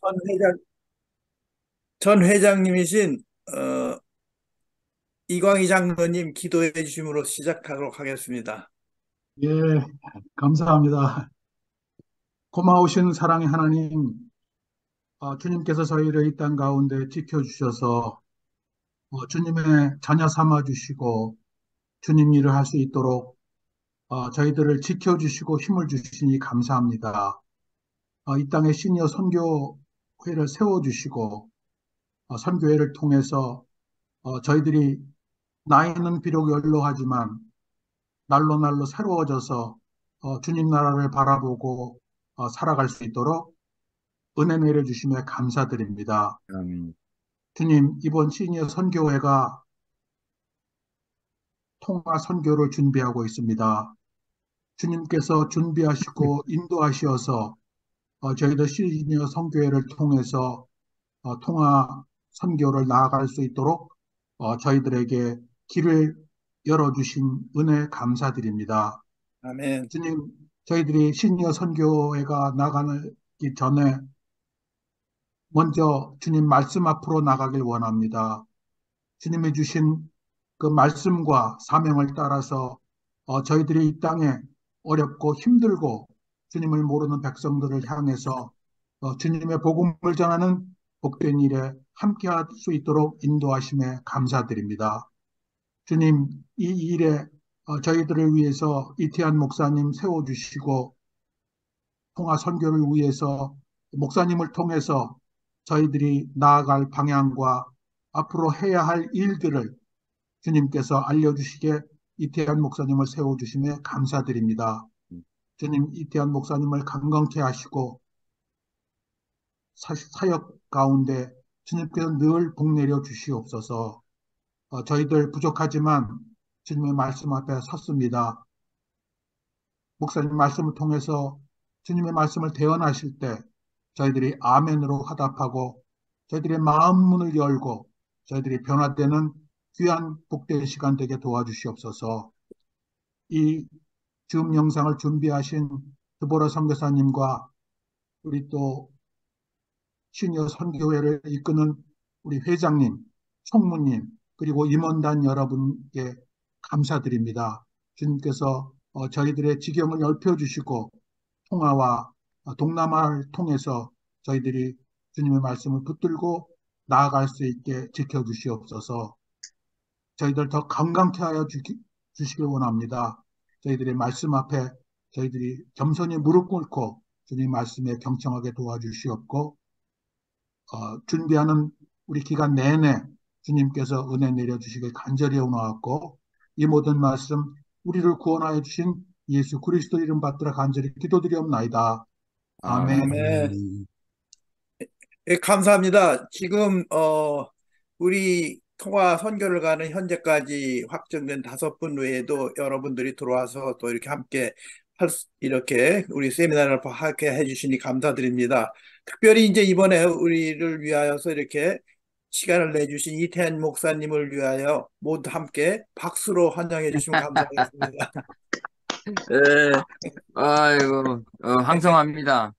전 회장, 전 회장님이신 이광희 장로님 기도해 주심으로 시작하도록 하겠습니다. 예, 감사합니다. 고마우신 사랑의 하나님, 주님께서 저희를 이 땅 가운데 지켜주셔서 주님의 자녀 삼아 주시고 주님 일을 할 수 있도록 저희들을 지켜주시고 힘을 주시니 감사합니다. 이 땅에 시니어 선교회를 세워주시고 선교회를 통해서 저희들이 나이는 비록 연로하지만 날로 날로 새로워져서 주님 나라를 바라보고 살아갈 수 있도록 은혜 내려주심에 감사드립니다. 아멘. 주님, 이번 시니어 선교회가 통화 선교를 준비하고 있습니다. 주님께서 준비하시고 인도하시어서 저희들 시니어 선교회를 통해서 통화 선교를 나아갈 수 있도록 저희들에게 길을 열어주신 은혜 감사드립니다. 아멘. 주님, 저희들이 시니어 선교회가 나가기 전에 먼저 주님 말씀 앞으로 나가길 원합니다. 주님이 주신 그 말씀과 사명을 따라서 저희들이 이 땅에 어렵고 힘들고 주님을 모르는 백성들을 향해서 주님의 복음을 전하는 복된 일에 함께할 수 있도록 인도하심에 감사드립니다. 주님, 이 일에 저희들을 위해서 이태한 목사님 세워주시고 통화 선교를 위해서 목사님을 통해서 저희들이 나아갈 방향과 앞으로 해야 할 일들을 주님께서 알려주시게 이태한 목사님을 세워주심에 감사드립니다. 주님, 이태한 목사님을 강건케 하시고 사역 가운데 주님께서 늘 복내려 주시옵소서. 저희들 부족하지만 주님의 말씀 앞에 섰습니다. 목사님 말씀을 통해서 주님의 말씀을 대언하실 때 저희들이 아멘으로 화답하고 저희들의 마음 문을 열고 저희들이 변화되는 귀한 복된 시간 되게 도와주시옵소서. 이 줌 영상을 준비하신 드보라 선교사님과 우리 또 시니어 선교회를 이끄는 우리 회장님, 총무님, 그리고 임원단 여러분께 감사드립니다. 주님께서 저희들의 지경을 넓혀주시고 통화와 동남아를 통해서 저희들이 주님의 말씀을 붙들고 나아갈 수 있게 지켜주시옵소서. 저희들 더 건강케 하여 주시길 원합니다. 저희들의 말씀 앞에 저희들이 겸손히 무릎 꿇고 주님 말씀에 경청하게 도와주시옵고 준비하는 우리 기간 내내 주님께서 은혜 내려주시길 간절히 원하옵고 이 모든 말씀 우리를 구원하여 주신 예수 그리스도 이름 받들어 간절히 기도드리옵나이다. 아멘. 아멘. 예, 감사합니다. 지금 우리 통화 선교를 가는 현재까지 확정된 5분 외에도 여러분들이 들어와서 또 이렇게 함께 이렇게 우리 세미나를 하게 해주시니 감사드립니다. 특별히 이제 이번에 우리를 위하여서 이렇게 시간을 내주신 이태한 목사님을 위하여 모두 함께 박수로 환영해 주시면 감사하겠습니다. 예, 아이고, 황송합니다.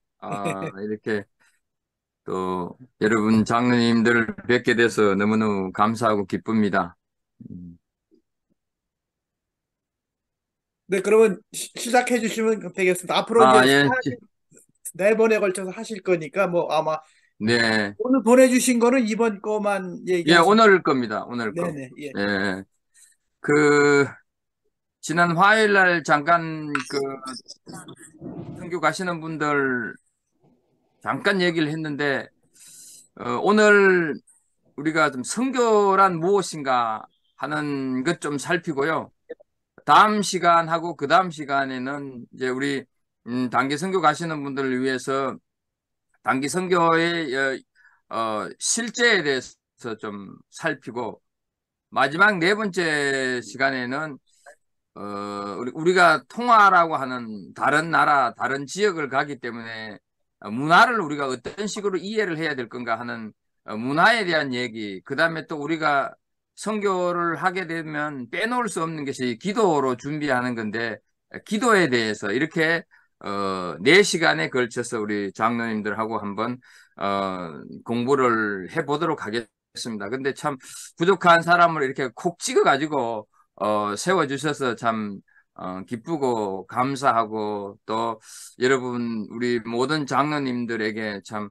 이렇게 또 여러분 장로님들을 뵙게 돼서 너무너무 감사하고 기쁩니다. 음. 네, 그러면 시작해 주시면 되겠습니다. 앞으로 이제 예, 4번에 걸쳐서 하실 거니까 뭐 아마 네. 오늘 보내주신 거는 이번 거만 예, 얘기하시면. 오늘 겁니다. 오늘 거. 네네. 예. 예, 그, 지난 화요일 날 잠깐 선교 가시는 분들 잠깐 얘기를 했는데, 오늘 우리가 좀 선교란 무엇인가 하는 것 좀 살피고요. 다음 시간하고 그 다음 시간에는 이제 우리 단기 선교 가시는 분들을 위해서 단기 선교의 실제에 대해서 좀 살피고 마지막 4번째 시간에는 우리가 통화라고 하는 다른 나라, 다른 지역을 가기 때문에 문화를 우리가 어떤 식으로 이해를 해야 될 건가 하는 문화에 대한 얘기, 그 다음에 또 우리가 선교를 하게 되면 빼놓을 수 없는 것이 기도로 준비하는 건데, 기도에 대해서 이렇게 4시간에 걸쳐서 우리 장로님들하고 한번 공부를 해보도록 하겠습니다. 근데 참 부족한 사람을 이렇게 콕 찍어가지고 세워주셔서 참 기쁘고 감사하고, 또 여러분 우리 모든 장로님들에게 참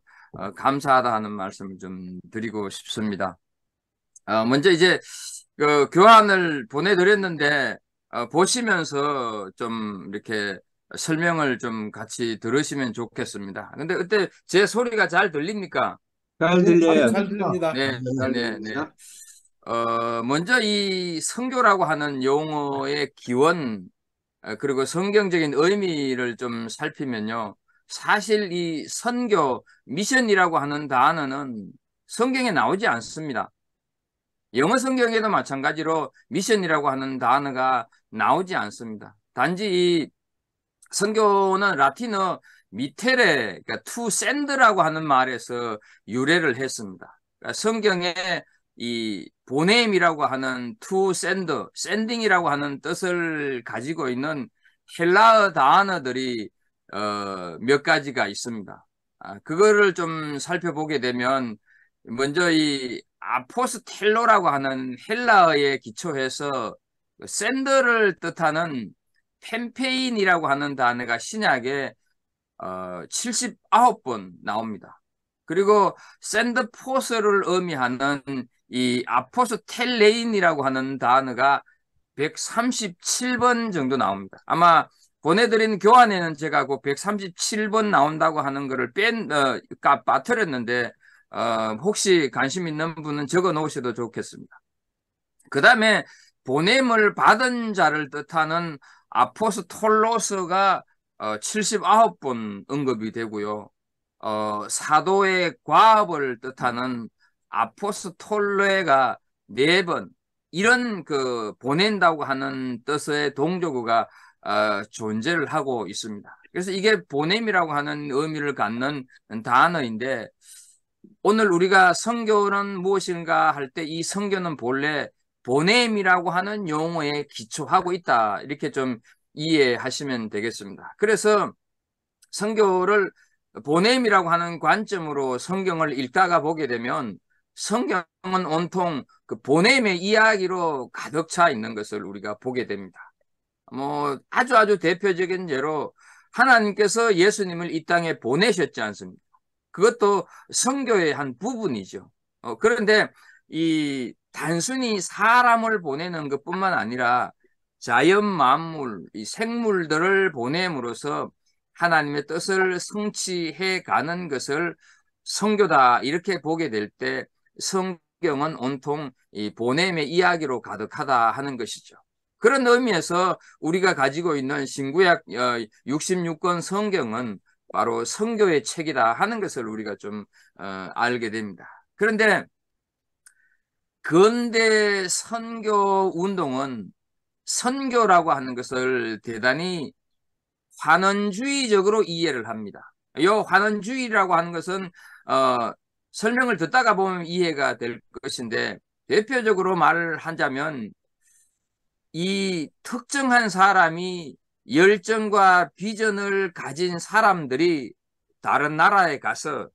감사하다 하는 말씀을 좀 드리고 싶습니다. 먼저 이제 그 교환을 보내드렸는데 보시면서 좀 이렇게 설명을 좀 같이 들으시면 좋겠습니다. 근데 그때 제 소리가 잘 들립니까? 잘 네, 들려요. 잘 들립니다. 들립니다. 네, 잘 네, 네. 들립니다. 먼저 이 선교라고 하는 용어의 기원, 그리고 성경적인 의미를 좀 살피면요. 사실 이 선교, 미션이라고 하는 단어는 성경에 나오지 않습니다. 영어 성경에도 마찬가지로 미션이라고 하는 단어가 나오지 않습니다. 단지 이 선교는 라틴어 미테레, 그러니까 투 샌드라고 하는 말에서 유래를 했습니다. 그러니까 성경에 이 보냄이라고 하는 투 샌드, 샌딩이라고 하는 뜻을 가지고 있는 헬라어 단어들이 몇 가지가 있습니다. 그거를 좀 살펴보게 되면 먼저 이 아포스텔로라고 하는 헬라어에 기초해서 샌드를 뜻하는 캠페인이라고 하는 단어가 신약에 79번 나옵니다. 그리고 샌드포스를 의미하는 이 아포스텔레인이라고 하는 단어가 137번 정도 나옵니다. 아마 보내드린 교환에는 제가 그 137번 나온다고 하는 거를 빠뜨렸는데 혹시 관심 있는 분은 적어 놓으셔도 좋겠습니다. 그 다음에 보냄을 받은 자를 뜻하는 아포스톨로스가 79번 언급이 되고요. 사도의 과업을 뜻하는 아포스톨레가 4번, 이런 그 보낸다고 하는 뜻의 동조구가 존재를 하고 있습니다. 그래서 이게 보냄이라고 하는 의미를 갖는 단어인데, 오늘 우리가 선교는 무엇인가 할 때 이 선교는 본래 보냄이라고 하는 용어에 기초하고 있다, 이렇게 좀 이해하시면 되겠습니다. 그래서 선교를 보냄이라고 하는 관점으로 성경을 읽다가 보게 되면 성경은 온통 그 보냄의 이야기로 가득 차 있는 것을 우리가 보게 됩니다. 뭐 아주 대표적인 예로 하나님께서 예수님을 이 땅에 보내셨지 않습니까? 그것도 선교의 한 부분이죠. 그런데 이 단순히 사람을 보내는 것뿐만 아니라 자연 만물, 이 생물들을 보냄으로써 하나님의 뜻을 성취해 가는 것을 선교다, 이렇게 보게 될 때 성경은 온통 이 보냄의 이야기로 가득하다 하는 것이죠. 그런 의미에서 우리가 가지고 있는 신구약 66권 성경은 바로 선교의 책이다 하는 것을 우리가 좀 알게 됩니다. 그런데 근대 선교 운동은 선교라고 하는 것을 대단히 환원주의적으로 이해를 합니다. 이 환원주의라고 하는 것은 설명을 듣다가 보면 이해가 될 것인데, 대표적으로 말을 하자면 이 특정한 사람이 열정과 비전을 가진 사람들이 다른 나라에 가서,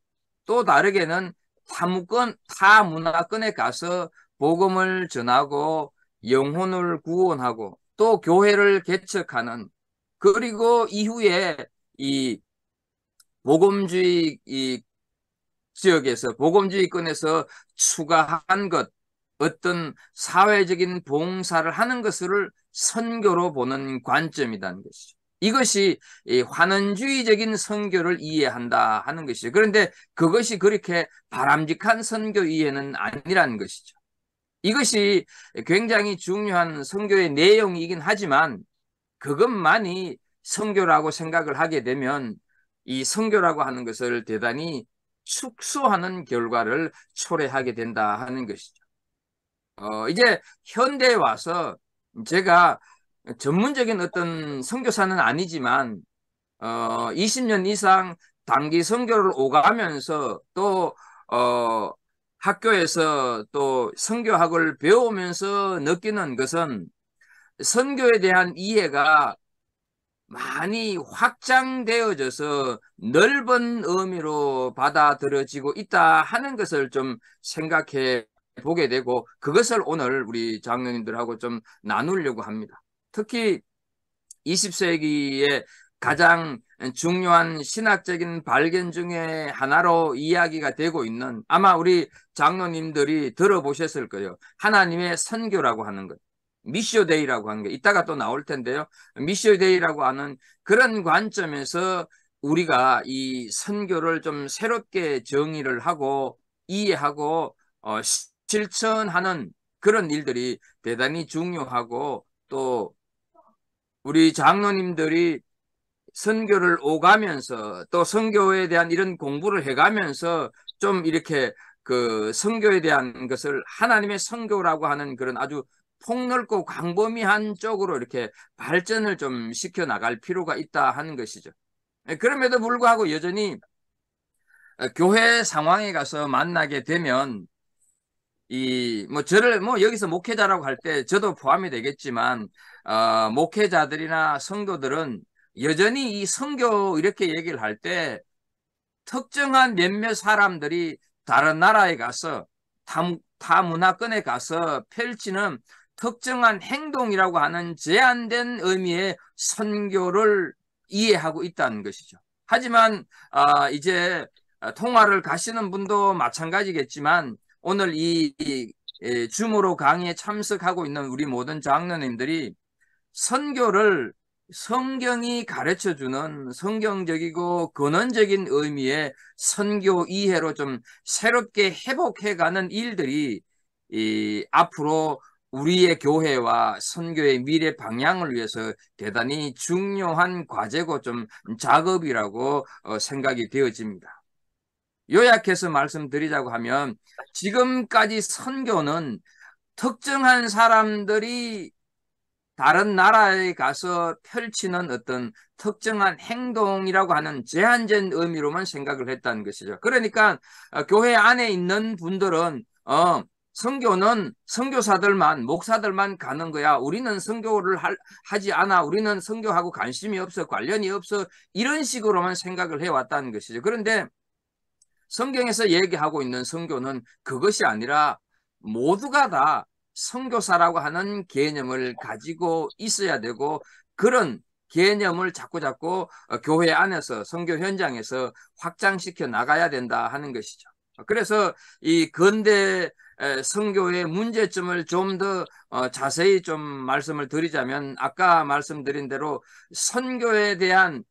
또 다르게는 타 문화권에 가서 복음을 전하고 영혼을 구원하고 또 교회를 개척하는, 그리고 이후에 이 복음주의 이 지역에서 복음주의권에서 추가한 것, 어떤 사회적인 봉사를 하는 것을 선교로 보는 관점이라는 것이죠. 이것이 환원주의적인 선교를 이해한다 하는 것이죠. 그런데 그것이 그렇게 바람직한 선교 이해는 아니라는 것이죠. 이것이 굉장히 중요한 선교의 내용이긴 하지만 그것만이 선교라고 생각을 하게 되면 이 선교라고 하는 것을 대단히 축소하는 결과를 초래하게 된다 하는 것이죠. 이제 현대에 와서 제가 전문적인 어떤 선교사는 아니지만 20년 이상 단기 선교를 오가면서 또 학교에서 또 선교학을 배우면서 느끼는 것은 선교에 대한 이해가 많이 확장되어져서 넓은 의미로 받아들여지고 있다 하는 것을 좀 생각해 보게 되고, 그것을 오늘 우리 장로님들하고 좀 나누려고 합니다. 특히 20세기에 가장 중요한 신학적인 발견 중에 하나로 이야기가 되고 있는, 아마 우리 장로님들이 들어보셨을 거예요. 하나님의 선교라고 하는 것. 미시오데이라고 하는 게 이따가 또 나올 텐데요. 미시오데이라고 하는 그런 관점에서 우리가 이 선교를 좀 새롭게 정의를 하고 이해하고 실천하는 그런 일들이 대단히 중요하고, 또 우리 장로님들이 선교를 오가면서 또 선교에 대한 이런 공부를 해가면서 좀 이렇게 그 선교에 대한 것을 하나님의 선교라고 하는 그런 아주 폭넓고 광범위한 쪽으로 이렇게 발전을 좀 시켜 나갈 필요가 있다 하는 것이죠. 그럼에도 불구하고 여전히 교회 상황에 가서 만나게 되면 저를 여기서 목회자라고 할 때 저도 포함이 되겠지만, 목회자들이나 성도들은 여전히 이 선교 이렇게 얘기를 할 때 특정한 몇몇 사람들이 다른 나라에 가서 타 문화권에 가서 펼치는 특정한 행동이라고 하는 제한된 의미의 선교를 이해하고 있다는 것이죠. 하지만 이제 통화를 가시는 분도 마찬가지겠지만, 오늘 이 줌으로 강의에 참석하고 있는 우리 모든 장로님들이 선교를 성경이 가르쳐주는 성경적이고 근원적인 의미의 선교 이해로 좀 새롭게 회복해가는 일들이 앞으로 우리의 교회와 선교의 미래 방향을 위해서 대단히 중요한 과제고 좀 작업이라고 생각이 되어집니다. 요약해서 말씀드리자고 하면, 지금까지 선교는 특정한 사람들이 다른 나라에 가서 펼치는 어떤 특정한 행동이라고 하는 제한된 의미로만 생각을 했다는 것이죠. 그러니까 교회 안에 있는 분들은 선교는 선교사들만, 목사들만 가는 거야. 우리는 선교를 하지 않아. 우리는 선교하고 관심이 없어. 관련이 없어. 이런 식으로만 생각을 해왔다는 것이죠. 그런데 성경에서 얘기하고 있는 선교는 그것이 아니라 모두가 다 선교사라고 하는 개념을 가지고 있어야 되고, 그런 개념을 자꾸 교회 안에서 선교 현장에서 확장시켜 나가야 된다 하는 것이죠. 그래서 이 근대 선교의 문제점을 좀 더 자세히 좀 말씀을 드리자면, 아까 말씀드린 대로 선교에 대한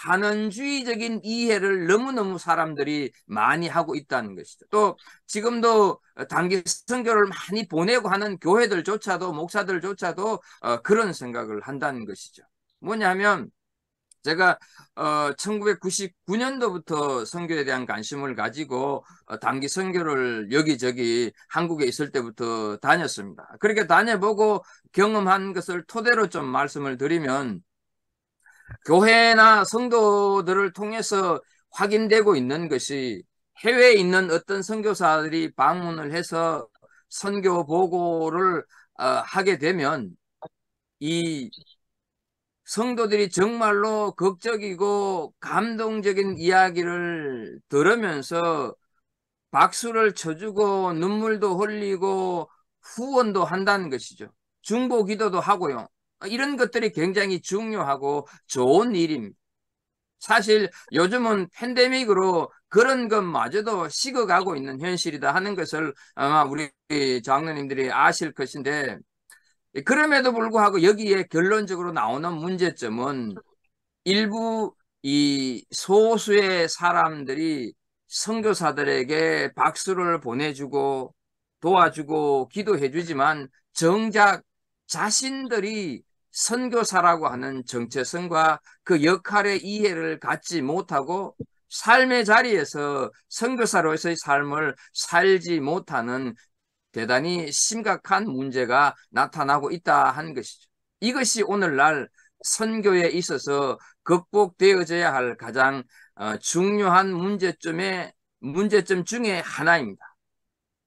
환원주의적인 이해를 너무너무 사람들이 많이 하고 있다는 것이죠. 또 지금도 단기 선교를 많이 보내고 하는 교회들조차도, 목사들조차도 그런 생각을 한다는 것이죠. 뭐냐면, 제가 1999년도부터 선교에 대한 관심을 가지고 단기 선교를 여기저기 한국에 있을 때부터 다녔습니다. 그렇게 다녀보고 경험한 것을 토대로 좀 말씀을 드리면, 교회나 성도들을 통해서 확인되고 있는 것이, 해외에 있는 어떤 선교사들이 방문을 해서 선교 보고를 하게 되면 이 성도들이 정말로 극적이고 감동적인 이야기를 들으면서 박수를 쳐주고 눈물도 흘리고 후원도 한다는 것이죠. 중보 기도도 하고요. 이런 것들이 굉장히 중요하고 좋은 일입니다. 사실 요즘은 팬데믹으로 그런 것마저도 식어가고 있는 현실이다 하는 것을 아마 우리 장로님들이 아실 것인데, 그럼에도 불구하고 여기에 결론적으로 나오는 문제점은, 일부 이 소수의 사람들이 선교사들에게 박수를 보내주고 도와주고 기도해주지만, 정작 자신들이 선교사라고 하는 정체성과 그 역할의 이해를 갖지 못하고 삶의 자리에서 선교사로서의 삶을 살지 못하는 대단히 심각한 문제가 나타나고 있다 하는 것이죠. 이것이 오늘날 선교에 있어서 극복되어져야 할 가장 중요한 문제점 중에 하나입니다.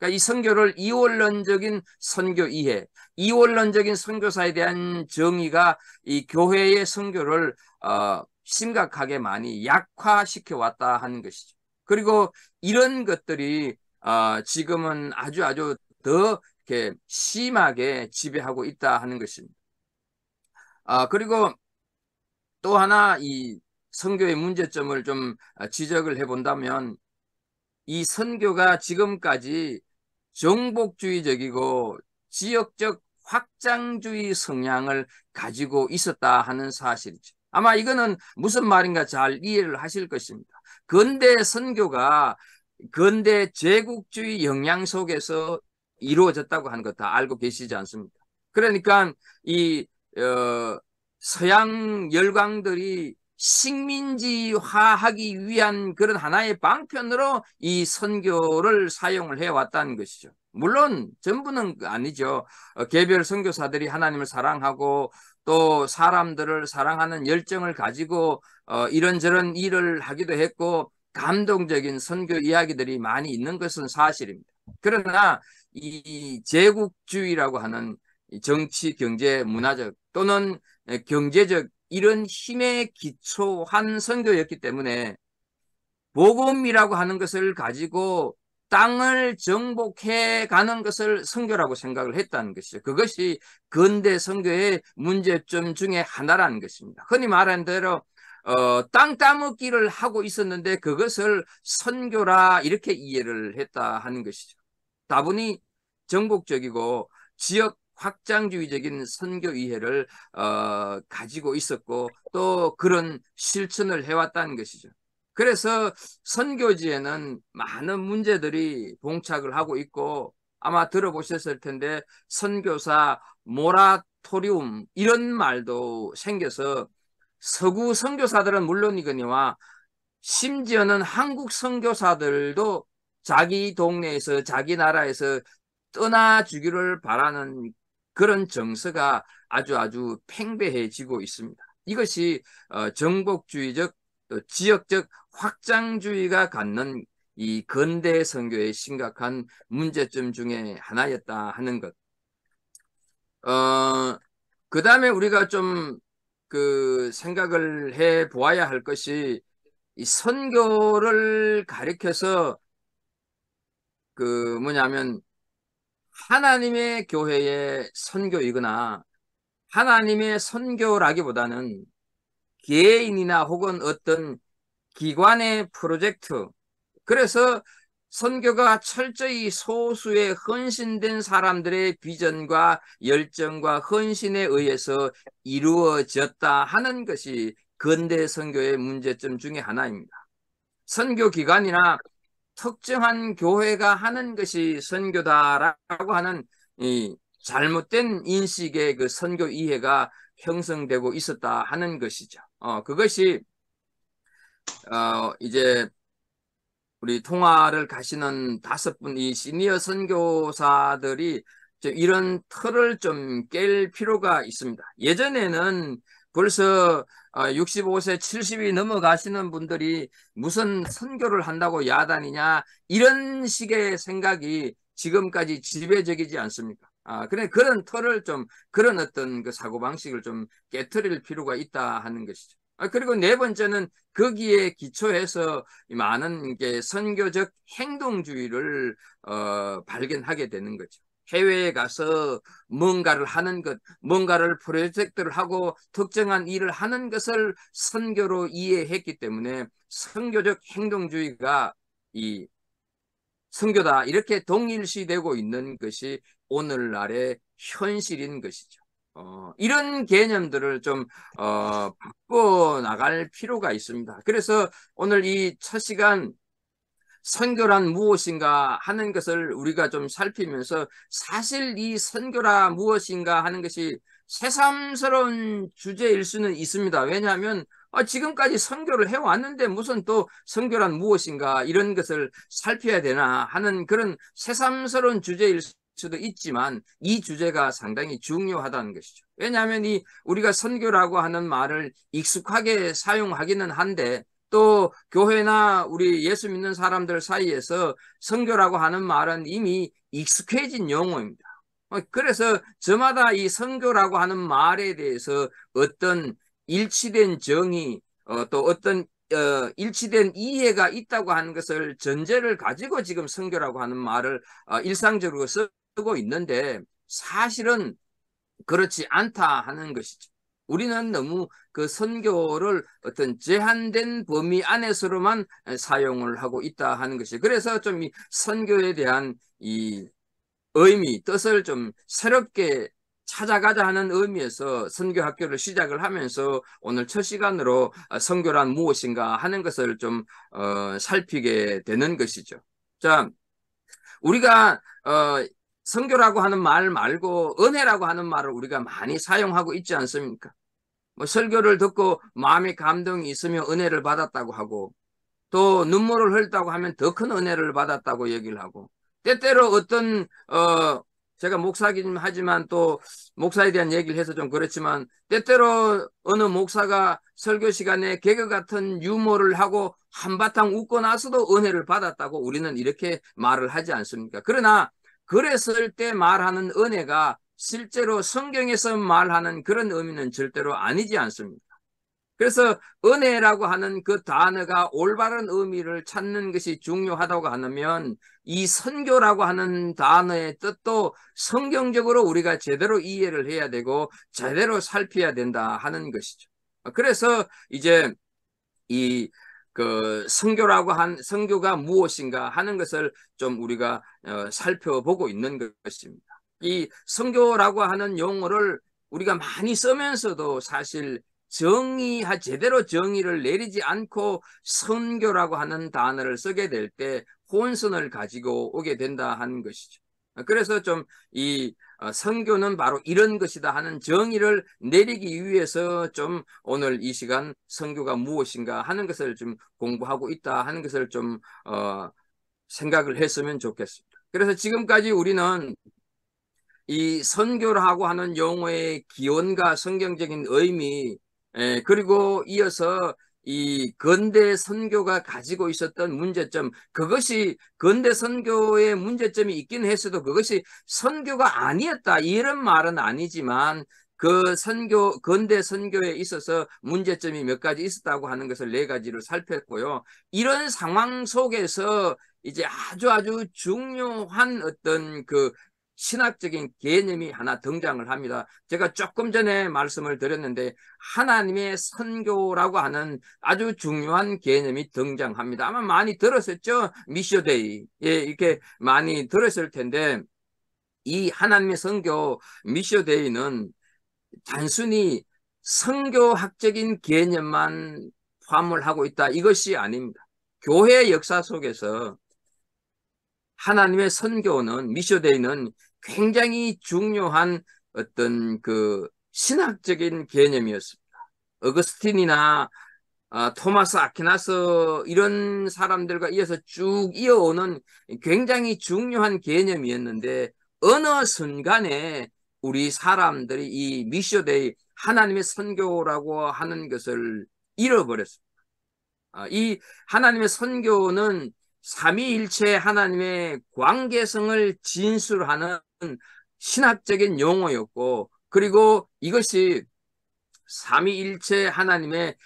그러니까 이 선교를 이원론적인 선교 이해, 이원론적인 선교사에 대한 정의가 이 교회의 선교를 심각하게 많이 약화시켜 왔다 하는 것이죠. 그리고 이런 것들이 지금은 아주 더 이렇게 심하게 지배하고 있다 하는 것입니다. 그리고 또 하나 이 선교의 문제점을 좀 지적을 해본다면 이 선교가 지금까지 정복주의적이고 지역적 확장주의 성향을 가지고 있었다 하는 사실이죠. 아마 이거는 무슨 말인가 잘 이해를 하실 것입니다. 근대 선교가 근대 제국주의 영향 속에서 이루어졌다고 하는 것 다 알고 계시지 않습니까? 그러니까 이 서양 열강들이 식민지화하기 위한 그런 하나의 방편으로 이 선교를 사용을 해왔다는 것이죠. 물론 전부는 아니죠. 개별 선교사들이 하나님을 사랑하고 또 사람들을 사랑하는 열정을 가지고 이런저런 일을 하기도 했고 감동적인 선교 이야기들이 많이 있는 것은 사실입니다. 그러나 이 제국주의라고 하는 정치, 경제, 문화적 또는 경제적 이런 힘에 기초한 선교였기 때문에 복음이라고 하는 것을 가지고 땅을 정복해 가는 것을 선교라고 생각을 했다는 것이죠. 그것이 근대 선교의 문제점 중에 하나라는 것입니다. 흔히 말하는 대로 땅 따먹기를 하고 있었는데 그것을 선교라 이렇게 이해를 했다 하는 것이죠. 다분히 정복적이고 지역 확장주의적인 선교 이해를 가지고 있었고 또 그런 실천을 해왔다는 것이죠. 그래서 선교지에는 많은 문제들이 봉착을 하고 있고 아마 들어보셨을 텐데 선교사 모라토리움 이런 말도 생겨서 서구 선교사들은 물론이거니와 심지어는 한국 선교사들도 자기 동네에서 자기 나라에서 떠나주기를 바라는 그런 정서가 아주 팽배해지고 있습니다. 이것이 정복주의적 또 지역적 확장주의가 갖는 이 근대 선교의 심각한 문제점 중에 하나였다 하는 것. 그 다음에 우리가 좀 그 생각을 해 보아야 할 것이 이 선교를 가리켜서 그 뭐냐면 하나님의 교회의 선교이거나 하나님의 선교라기보다는 개인이나 혹은 어떤 기관의 프로젝트, 그래서 선교가 철저히 소수의 헌신된 사람들의 비전과 열정과 헌신에 의해서 이루어졌다 하는 것이 근대 선교의 문제점 중에 하나입니다. 선교 기관이나 특정한 교회가 하는 것이 선교다라고 하는 이 잘못된 인식의 그 선교 이해가 형성되고 있었다 하는 것이죠. 그것이 이제 우리 통화를 가시는 5분 이 시니어 선교사들이 이런 틀을 좀 깰 필요가 있습니다. 예전에는 벌써 65세, 70이 넘어가시는 분들이 무슨 선교를 한다고 야단이냐 이런 식의 생각이 지금까지 지배적이지 않습니까? 그런 틀을 좀 그런 어떤 그 사고방식을 좀 깨트릴 필요가 있다 하는 것이죠. 그리고 네 번째는 거기에 기초해서 많은 게 선교적 행동주의를 발견하게 되는 거죠. 해외에 가서 뭔가를 하는 것, 뭔가를 프로젝트를 하고 특정한 일을 하는 것을 선교로 이해했기 때문에 선교적 행동주의가 이 선교다 이렇게 동일시되고 있는 것이 오늘날의 현실인 것이죠. 이런 개념들을 좀 바꿔 나갈 필요가 있습니다. 그래서 오늘 이 첫 시간 선교란 무엇인가 하는 것을 우리가 좀 살피면서 사실 이 선교라 무엇인가 하는 것이 새삼스러운 주제일 수는 있습니다. 왜냐하면 지금까지 선교를 해왔는데 무슨 또 선교란 무엇인가 이런 것을 살펴야 되나 하는 그런 새삼스러운 주제일 수도 있지만 이 주제가 상당히 중요하다는 것이죠. 왜냐하면 이 우리가 선교라고 하는 말을 익숙하게 사용하기는 한데 또 교회나 우리 예수 믿는 사람들 사이에서 선교라고 하는 말은 이미 익숙해진 용어입니다. 그래서 저마다 이 선교라고 하는 말에 대해서 어떤 일치된 정의, 또 어떤 일치된 이해가 있다고 하는 것을 전제를 가지고 지금 선교라고 하는 말을 일상적으로 쓰고 있는데, 사실은 그렇지 않다 하는 것이죠. 우리는 너무 그 선교를 어떤 제한된 범위 안에서로만 사용을 하고 있다 하는 것이, 그래서 좀 이 선교에 대한 이 의미, 뜻을 좀 새롭게 찾아가자 하는 의미에서 선교 학교를 시작을 하면서 오늘 첫 시간으로 선교란 무엇인가 하는 것을 좀 살피게 되는 것이죠. 자, 우리가 선교라고 하는 말 말고 은혜라고 하는 말을 우리가 많이 사용하고 있지 않습니까? 뭐 설교를 듣고 마음의 감동이 있으면 은혜를 받았다고 하고, 또 눈물을 흘렸다고 하면 더 큰 은혜를 받았다고 얘기를 하고, 때때로 어떤 제가 목사긴 하지만 또 목사에 대한 얘기를 해서 좀 그렇지만, 때때로 어느 목사가 설교 시간에 개그 같은 유머를 하고 한바탕 웃고 나서도 은혜를 받았다고 우리는 이렇게 말을 하지 않습니까? 그러나 그랬을 때 말하는 은혜가 실제로 성경에서 말하는 그런 의미는 절대로 아니지 않습니까? 그래서 은혜라고 하는 그 단어가 올바른 의미를 찾는 것이 중요하다고 하면, 이 선교라고 하는 단어의 뜻도 성경적으로 우리가 제대로 이해를 해야 되고 제대로 살펴야 된다 하는 것이죠. 그래서 이제 이 그 선교가 무엇인가 하는 것을 좀 우리가 살펴보고 있는 것입니다. 이 선교라고 하는 용어를 우리가 많이 쓰면서도 사실 제대로 정의를 내리지 않고 선교라고 하는 단어를 쓰게 될 때 혼선을 가지고 오게 된다 하는 것이죠. 그래서 좀 이 선교는 바로 이런 것이다 하는 정의를 내리기 위해서 좀 오늘 이 시간 선교가 무엇인가 하는 것을 좀 공부하고 있다 하는 것을 좀 생각을 했으면 좋겠습니다. 그래서 지금까지 우리는 이 선교라고 하는 용어의 기원과 성경적인 의미, 그리고 이어서 이 근대 선교가 가지고 있었던 문제점, 그것이 근대 선교의 문제점이 있긴 했어도 그것이 선교가 아니었다 이런 말은 아니지만, 그 근대 선교에 있어서 문제점이 몇 가지 있었다고 하는 것을 네 가지를 살폈고요. 이런 상황 속에서 이제 아주 중요한 어떤 그 신학적인 개념이 하나 등장을 합니다. 제가 조금 전에 말씀을 드렸는데, 하나님의 선교라고 하는 아주 중요한 개념이 등장합니다. 아마 많이 들었었죠? 미셔데이. 예, 이렇게 많이 들었을 텐데, 이 하나님의 선교 미셔데이는 단순히 선교학적인 개념만 포함을 하고 있다, 이것이 아닙니다. 교회 역사 속에서 하나님의 선교는, 미셔데이는 굉장히 중요한 어떤 그 신학적인 개념이었습니다. 어거스틴이나 토마스 아퀴나스 이런 사람들과 이어서 쭉 이어오는 굉장히 중요한 개념이었는데, 어느 순간에 우리 사람들이 이 미셔데이, 하나님의 선교라고 하는 것을 잃어버렸습니다. 이 하나님의 선교는 삼위일체 하나님의 관계성을 진술하는 신학적인 용어였고, 그리고 이것이 삼위일체 하나님의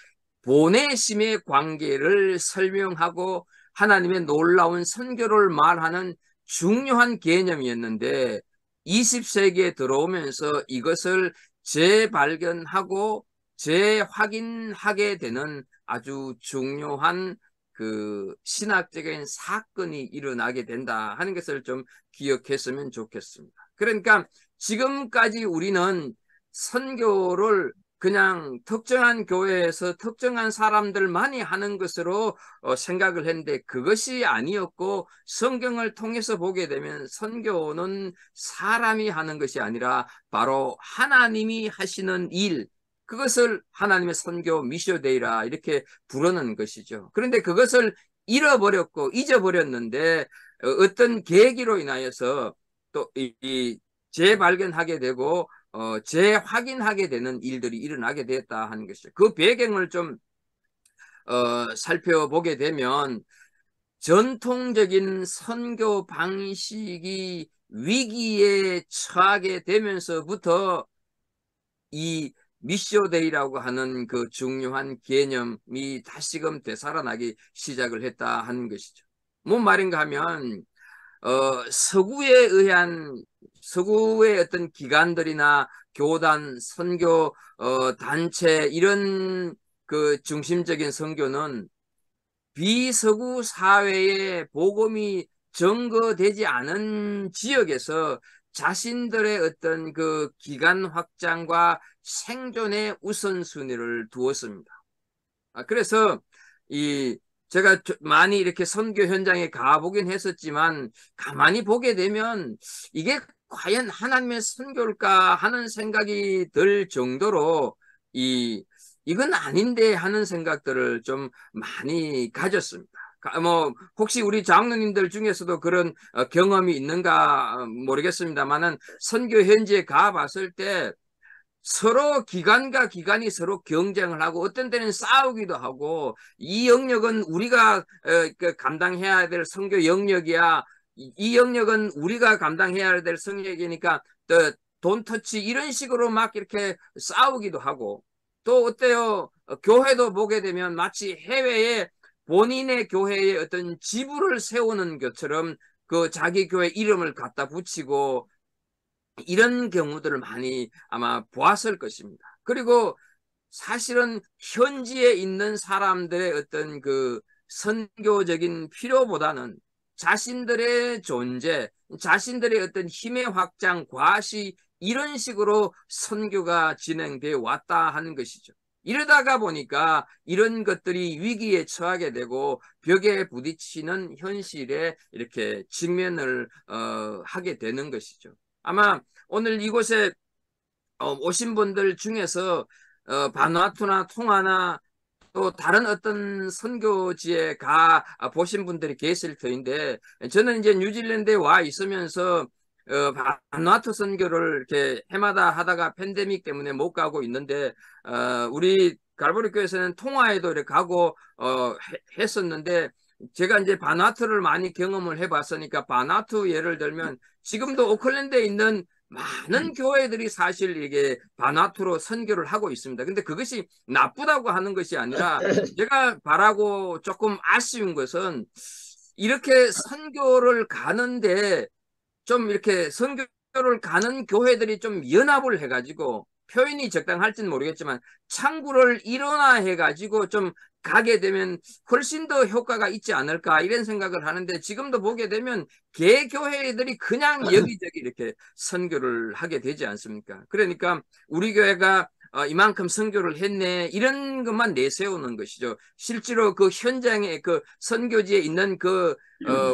보내심의 관계를 설명하고 하나님의 놀라운 선교를 말하는 중요한 개념이었는데, 20세기에 들어오면서 이것을 재발견하고 재확인하게 되는 아주 중요한 그 신학적인 사건이 일어나게 된다 하는 것을 좀 기억했으면 좋겠습니다. 그러니까 지금까지 우리는 선교를 그냥 특정한 교회에서 특정한 사람들만이 하는 것으로 생각을 했는데, 그것이 아니었고, 성경을 통해서 보게 되면 선교는 사람이 하는 것이 아니라 바로 하나님이 하시는 일, 그것을 하나님의 선교 미셔데이라 이렇게 부르는 것이죠. 그런데 그것을 잃어버렸고 잊어버렸는데, 어떤 계기로 인하여서 또 재발견하게 되고 재확인하게 되는 일들이 일어나게 됐다 하는 것이죠. 그 배경을 좀 살펴보게 되면, 전통적인 선교 방식이 위기에 처하게 되면서부터 이 미쇼데이라고 하는 그 중요한 개념이 다시금 되살아나기 시작을 했다 하는 것이죠. 뭔 말인가 하면 서구에 의한 서구의 어떤 기관들이나 교단, 선교 단체 이런 그 중심적인 선교는 비서구 사회에 복음이 전거되지 않은 지역에서 자신들의 어떤 그 기간 확장과 생존의 우선순위를 두었습니다. 그래서 이 제가 많이 이렇게 선교 현장에 가보긴 했었지만 가만히 보게 되면 이게 과연 하나님의 선교일까 하는 생각이 들 정도로 이건 아닌데 하는 생각들을 좀 많이 가졌습니다. 뭐 혹시 우리 장로님들 중에서도 그런 경험이 있는가 모르겠습니다만은 선교 현지에 가봤을 때 서로 기관과 기관이 서로 경쟁을 하고 어떤 때는 싸우기도 하고 이 영역은 우리가 감당해야 될 선교 영역이야. 이 영역은 우리가 감당해야 될 성역이니까 돈 터치 이런 식으로 막 이렇게 싸우기도 하고 또 어때요? 교회도 보게 되면 마치 해외에 본인의 교회에 어떤 지부를 세우는 것처럼 그 자기 교회 이름을 갖다 붙이고 이런 경우들을 많이 아마 보았을 것입니다. 그리고 사실은 현지에 있는 사람들의 어떤 그 선교적인 필요보다는 자신들의 존재, 자신들의 어떤 힘의 확장, 과시 이런 식으로 선교가 진행되어 왔다 하는 것이죠. 이러다가 보니까 이런 것들이 위기에 처하게 되고 벽에 부딪히는 현실에 이렇게 직면을 하게 되는 것이죠. 아마 오늘 이곳에 오신 분들 중에서 바누아투나 통화나 또 다른 어떤 선교지에 가 보신 분들이 계실 터인데 저는 이제 뉴질랜드에 와 있으면서 바누아투 선교를 이렇게 해마다 하다가 팬데믹 때문에 못 가고 있는데 우리 갈보리 교회에서는 통화에도 이렇게 가고 했었는데 제가 이제 바누아투를 많이 경험을 해봤으니까 바누아투 예를 들면 지금도 오클랜드에 있는 많은 교회들이 사실 이게 바누아투로 선교를 하고 있습니다. 근데 그것이 나쁘다고 하는 것이 아니라 제가 바라고 조금 아쉬운 것은 이렇게 선교를 가는데 좀 이렇게 선교를 가는 교회들이 좀 연합을 해가지고 표현이 적당할지는 모르겠지만 창구를 일원화 해가지고 좀 가게 되면 훨씬 더 효과가 있지 않을까 이런 생각을 하는데 지금도 보게 되면 개교회들이 그냥 여기저기 이렇게 선교를 하게 되지 않습니까? 그러니까 우리 교회가 이만큼 선교를 했네 이런 것만 내세우는 것이죠. 실제로 그 현장에 그 선교지에 있는 그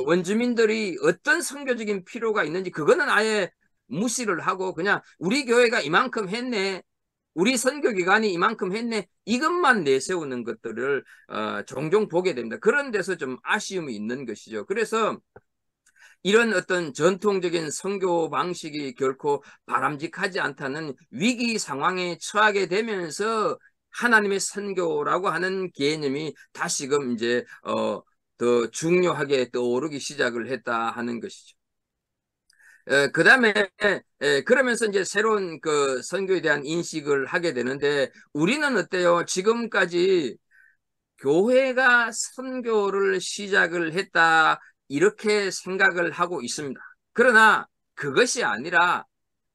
원주민들이 어떤 선교적인 필요가 있는지 그거는 아예 무시를 하고 그냥 우리 교회가 이만큼 했네. 우리 선교기관이 이만큼 했네. 이것만 내세우는 것들을 종종 보게 됩니다. 그런 데서 좀 아쉬움이 있는 것이죠. 그래서 이런 어떤 전통적인 선교 방식이 결코 바람직하지 않다는 위기 상황에 처하게 되면서 하나님의 선교라고 하는 개념이 다시금 이제 더 중요하게 떠오르기 시작을 했다 하는 것이죠. 그 다음에 그러면서 이제 새로운 그 선교에 대한 인식을 하게 되는데 우리는 어때요? 지금까지 교회가 선교를 시작을 했다 이렇게 생각을 하고 있습니다. 그러나 그것이 아니라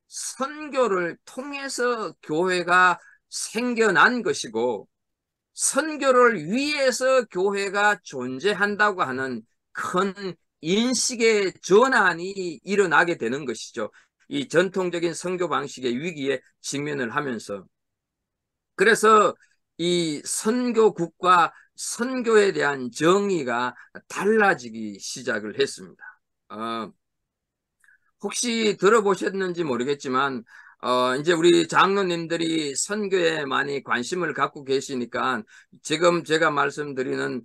선교를 통해서 교회가 생겨난 것이고 선교를 위해서 교회가 존재한다고 하는 큰 인식의 전환이 일어나게 되는 것이죠. 이 전통적인 선교 방식의 위기에 직면을 하면서. 그래서 이 선교국과 선교에 대한 정의가 달라지기 시작을 했습니다. 혹시 들어보셨는지 모르겠지만 이제 우리 장로님들이 선교에 많이 관심을 갖고 계시니까 지금 제가 말씀드리는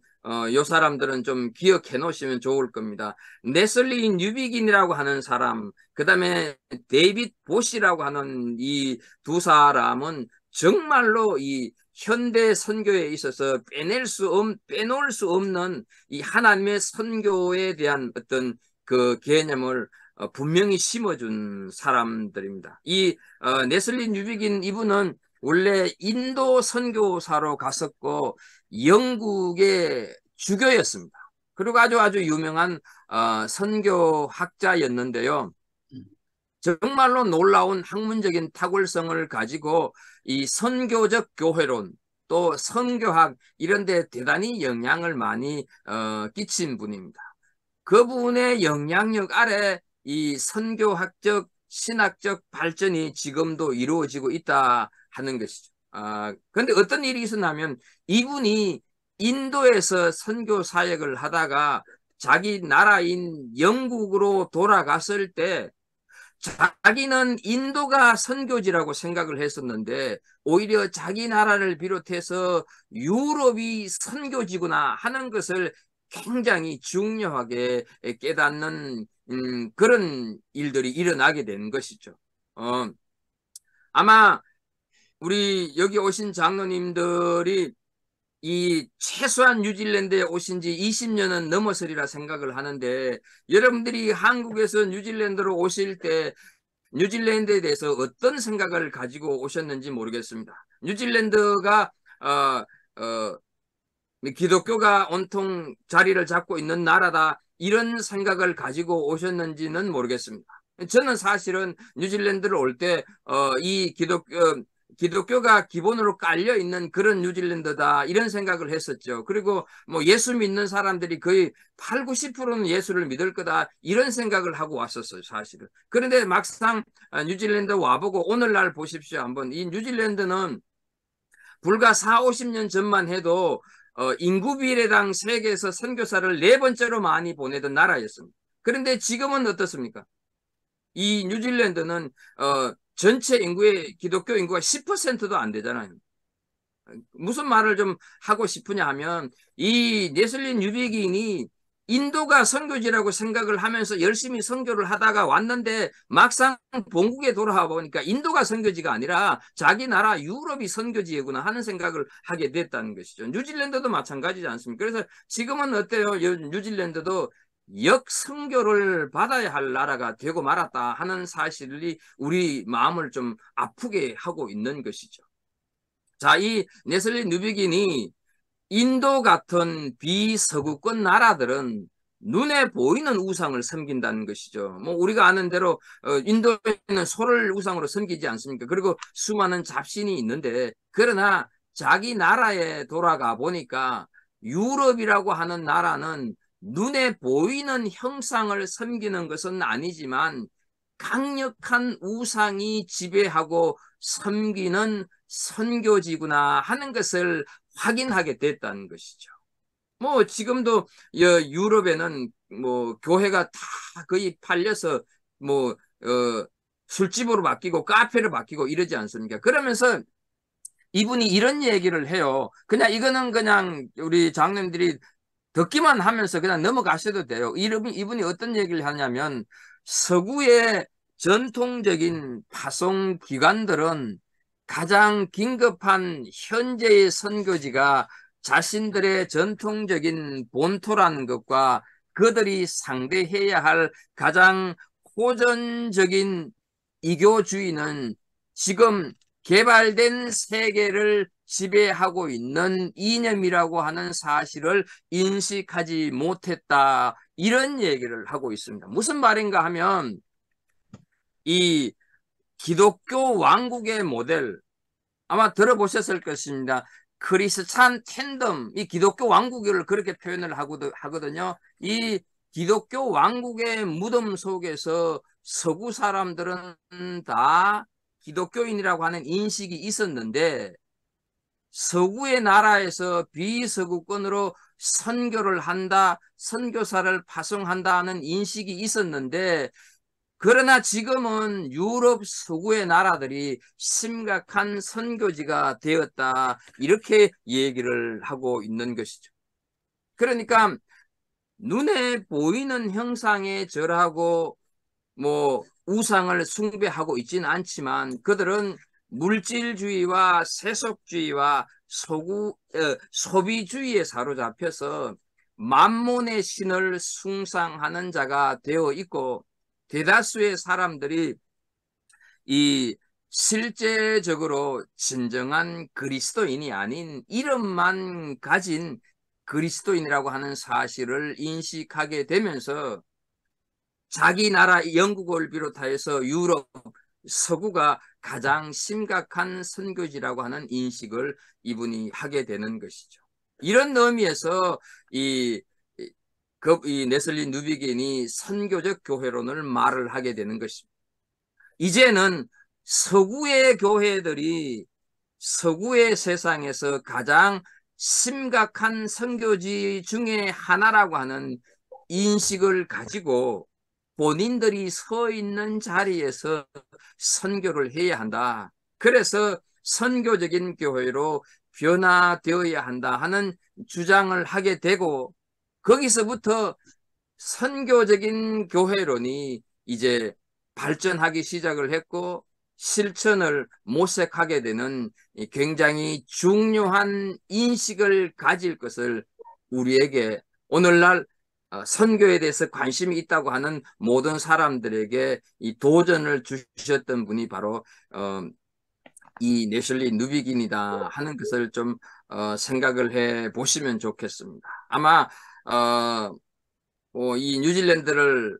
요 사람들은 좀 기억해 놓으시면 좋을 겁니다. 네슬리 뉴비긴이라고 하는 사람, 그 다음에 데이빗 보시라고 하는 이 두 사람은 정말로 이 현대 선교에 있어서 빼놓을 수 없는 이 하나님의 선교에 대한 어떤 그 개념을 분명히 심어준 사람들입니다. 이 네슬리 뉴비긴 이분은 원래 인도 선교사로 갔었고 영국의 주교였습니다. 그리고 아주 유명한 선교학자였는데요. 정말로 놀라운 학문적인 탁월성을 가지고 이 선교적 교회론 또 선교학 이런 데 대단히 영향을 많이 끼친 분입니다. 그분의 영향력 아래 이 선교학적 신학적 발전이 지금도 이루어지고 있다 하는 것이죠. 그런데 어떤 일이 있었냐면 이분이 인도에서 선교 사역을 하다가 자기 나라인 영국으로 돌아갔을 때 자기는 인도가 선교지라고 생각을 했었는데 오히려 자기 나라를 비롯해서 유럽이 선교지구나 하는 것을 굉장히 중요하게 깨닫는 그런 일들이 일어나게 된 것이죠. 아마 우리 여기 오신 장로님들이 이 최소한 뉴질랜드에 오신 지 20년은 넘었으리라 생각을 하는데 여러분들이 한국에서 뉴질랜드로 오실 때 뉴질랜드에 대해서 어떤 생각을 가지고 오셨는지 모르겠습니다. 뉴질랜드가 기독교가 온통 자리를 잡고 있는 나라다 이런 생각을 가지고 오셨는지는 모르겠습니다. 저는 사실은 뉴질랜드를 올 때 이 기독교가 기본으로 깔려 있는 그런 뉴질랜드다 이런 생각을 했었죠. 그리고 뭐 예수 믿는 사람들이 거의 8, 90%는 예수를 믿을 거다 이런 생각을 하고 왔었어요, 사실은. 그런데 막상 뉴질랜드 와보고 오늘날 보십시오. 한번 이 뉴질랜드는 불과 4, 50년 전만 해도 인구 비례당 세계에서 선교사를 4번째로 많이 보내던 나라였습니다. 그런데 지금은 어떻습니까? 이 뉴질랜드는 전체 인구의 기독교 인구가 10%도 안 되잖아요. 무슨 말을 좀 하고 싶으냐 하면 이 네슬린 유비긴이 인도가 선교지라고 생각을 하면서 열심히 선교를 하다가 왔는데 막상 본국에 돌아와 보니까 인도가 선교지가 아니라 자기 나라 유럽이 선교지구나 하는 생각을 하게 됐다는 것이죠. 뉴질랜드도 마찬가지지 않습니까? 그래서 지금은 어때요? 뉴질랜드도 역선교를 받아야 할 나라가 되고 말았다 하는 사실이 우리 마음을 좀 아프게 하고 있는 것이죠. 자, 이 네슬리 누비긴이 인도 같은 비서구권 나라들은 눈에 보이는 우상을 섬긴다는 것이죠. 뭐 우리가 아는 대로 인도에는 소를 우상으로 섬기지 않습니까? 그리고 수많은 잡신이 있는데 그러나 자기 나라에 돌아가 보니까 유럽이라고 하는 나라는 눈에 보이는 형상을 섬기는 것은 아니지만 강력한 우상이 지배하고 섬기는 선교지구나 하는 것을 확인하게 됐다는 것이죠. 뭐 지금도 유럽에는 뭐 교회가 다 거의 팔려서 뭐 술집으로 바뀌고 카페로 바뀌고 이러지 않습니까? 그러면서 이분이 이런 얘기를 해요. 그냥 이거는 그냥 우리 장로님들이 듣기만 하면서 그냥 넘어가셔도 돼요. 이분이 어떤 얘기를 하냐면 서구의 전통적인 파송 기관들은 가장 긴급한 현재의 선교지가 자신들의 전통적인 본토라는 것과 그들이 상대해야 할 가장 호전적인 이교주의는 지금 개발된 세계를 지배하고 있는 이념이라고 하는 사실을 인식하지 못했다. 이런 얘기를 하고 있습니다. 무슨 말인가 하면 이 기독교 왕국의 모델 아마 들어보셨을 것입니다. 크리스찬 텐덤, 이 기독교 왕국을 그렇게 표현을 하거든요. 이 기독교 왕국의 무덤 속에서 서구 사람들은 다 기독교인이라고 하는 인식이 있었는데 서구의 나라에서 비서구권으로 선교를 한다, 선교사를 파송한다는 인식이 있었는데 그러나 지금은 유럽 서구의 나라들이 심각한 선교지가 되었다. 이렇게 얘기를 하고 있는 것이죠. 그러니까 눈에 보이는 형상에 절하고 뭐 우상을 숭배하고 있지는 않지만 그들은 물질주의와 세속주의와 소비주의에 사로잡혀서 만몬의 신을 숭상하는 자가 되어 있고 대다수의 사람들이 이 실제적으로 진정한 그리스도인이 아닌 이름만 가진 그리스도인이라고 하는 사실을 인식하게 되면서 자기 나라 영국을 비롯하여서 유럽 서구가 가장 심각한 선교지라고 하는 인식을 이분이 하게 되는 것이죠. 이런 의미에서 이 네슬리 누비긴이 선교적 교회론을 말을 하게 되는 것입니다. 이제는 서구의 교회들이 서구의 세상에서 가장 심각한 선교지 중에 하나라고 하는 인식을 가지고 본인들이 서 있는 자리에서 선교를 해야 한다. 그래서 선교적인 교회로 변화되어야 한다 하는 주장을 하게 되고, 거기서부터 선교적인 교회론이 이제 발전하기 시작을 했고 실천을 모색하게 되는 굉장히 중요한 인식을 가질 것을 우리에게 오늘날 선교에 대해서 관심이 있다고 하는 모든 사람들에게 이 도전을 주셨던 분이 바로 이 네슬리 누비긴이다 하는 것을 좀 생각을 해 보시면 좋겠습니다. 아마 이 뉴질랜드를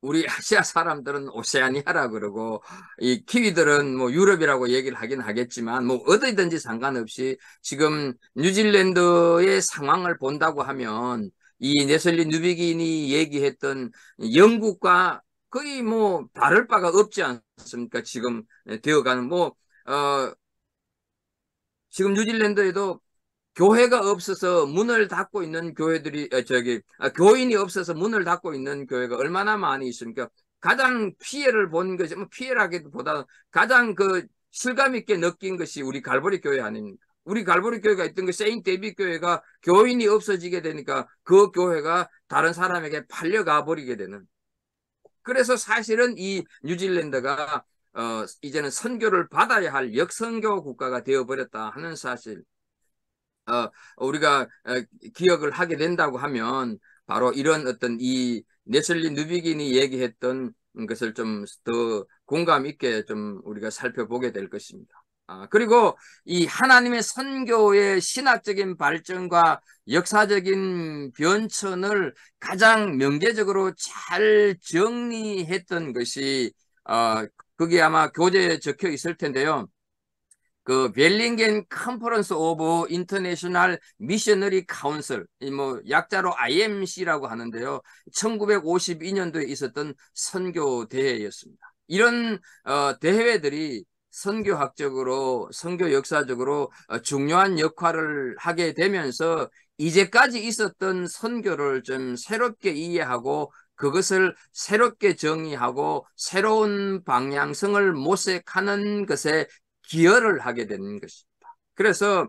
우리 아시아 사람들은 오세아니아라 그러고 이 키위들은 뭐 유럽이라고 얘기를 하긴 하겠지만 뭐 어디든지 상관없이 지금 뉴질랜드의 상황을 본다고 하면 이 네슬리 누비긴이 얘기했던 영국과 거의 뭐 다를 바가 없지 않습니까? 지금 되어가는 지금 뉴질랜드에도 교회가 없어서 문을 닫고 있는 교회들이 교인이 없어서 문을 닫고 있는 교회가 얼마나 많이 있습니까? 가장 피해를 본 것이 뭐 피해라기보다 가장 그 실감 있게 느낀 것이 우리 갈보리 교회 아닙니까? 우리 갈보리 교회가 있던 그 세인트 데이빗 교회가 교인이 없어지게 되니까 그 교회가 다른 사람에게 팔려가 버리게 되는. 그래서 사실은 이 뉴질랜드가 이제는 선교를 받아야 할 역선교 국가가 되어버렸다 하는 사실. 우리가 기억을 하게 된다고 하면 바로 이런 어떤 이 네슬리 누비긴이 얘기했던 것을 좀 더 공감 있게 좀 우리가 살펴보게 될 것입니다. 그리고 이 하나님의 선교의 신학적인 발전과 역사적인 변천을 가장 명제적으로 잘 정리했던 것이 그게 아마 교재에 적혀 있을 텐데요. 그 벨링겐 컨퍼런스 오브 인터내셔널 미셔너리 카운슬, 뭐 약자로 IMC라고 하는데요. 1952년도에 있었던 선교 대회였습니다. 이런 대회들이 선교학적으로, 선교 역사적으로 중요한 역할을 하게 되면서 이제까지 있었던 선교를 좀 새롭게 이해하고 그것을 새롭게 정의하고 새로운 방향성을 모색하는 것에 기여를 하게 되는 것입니다. 그래서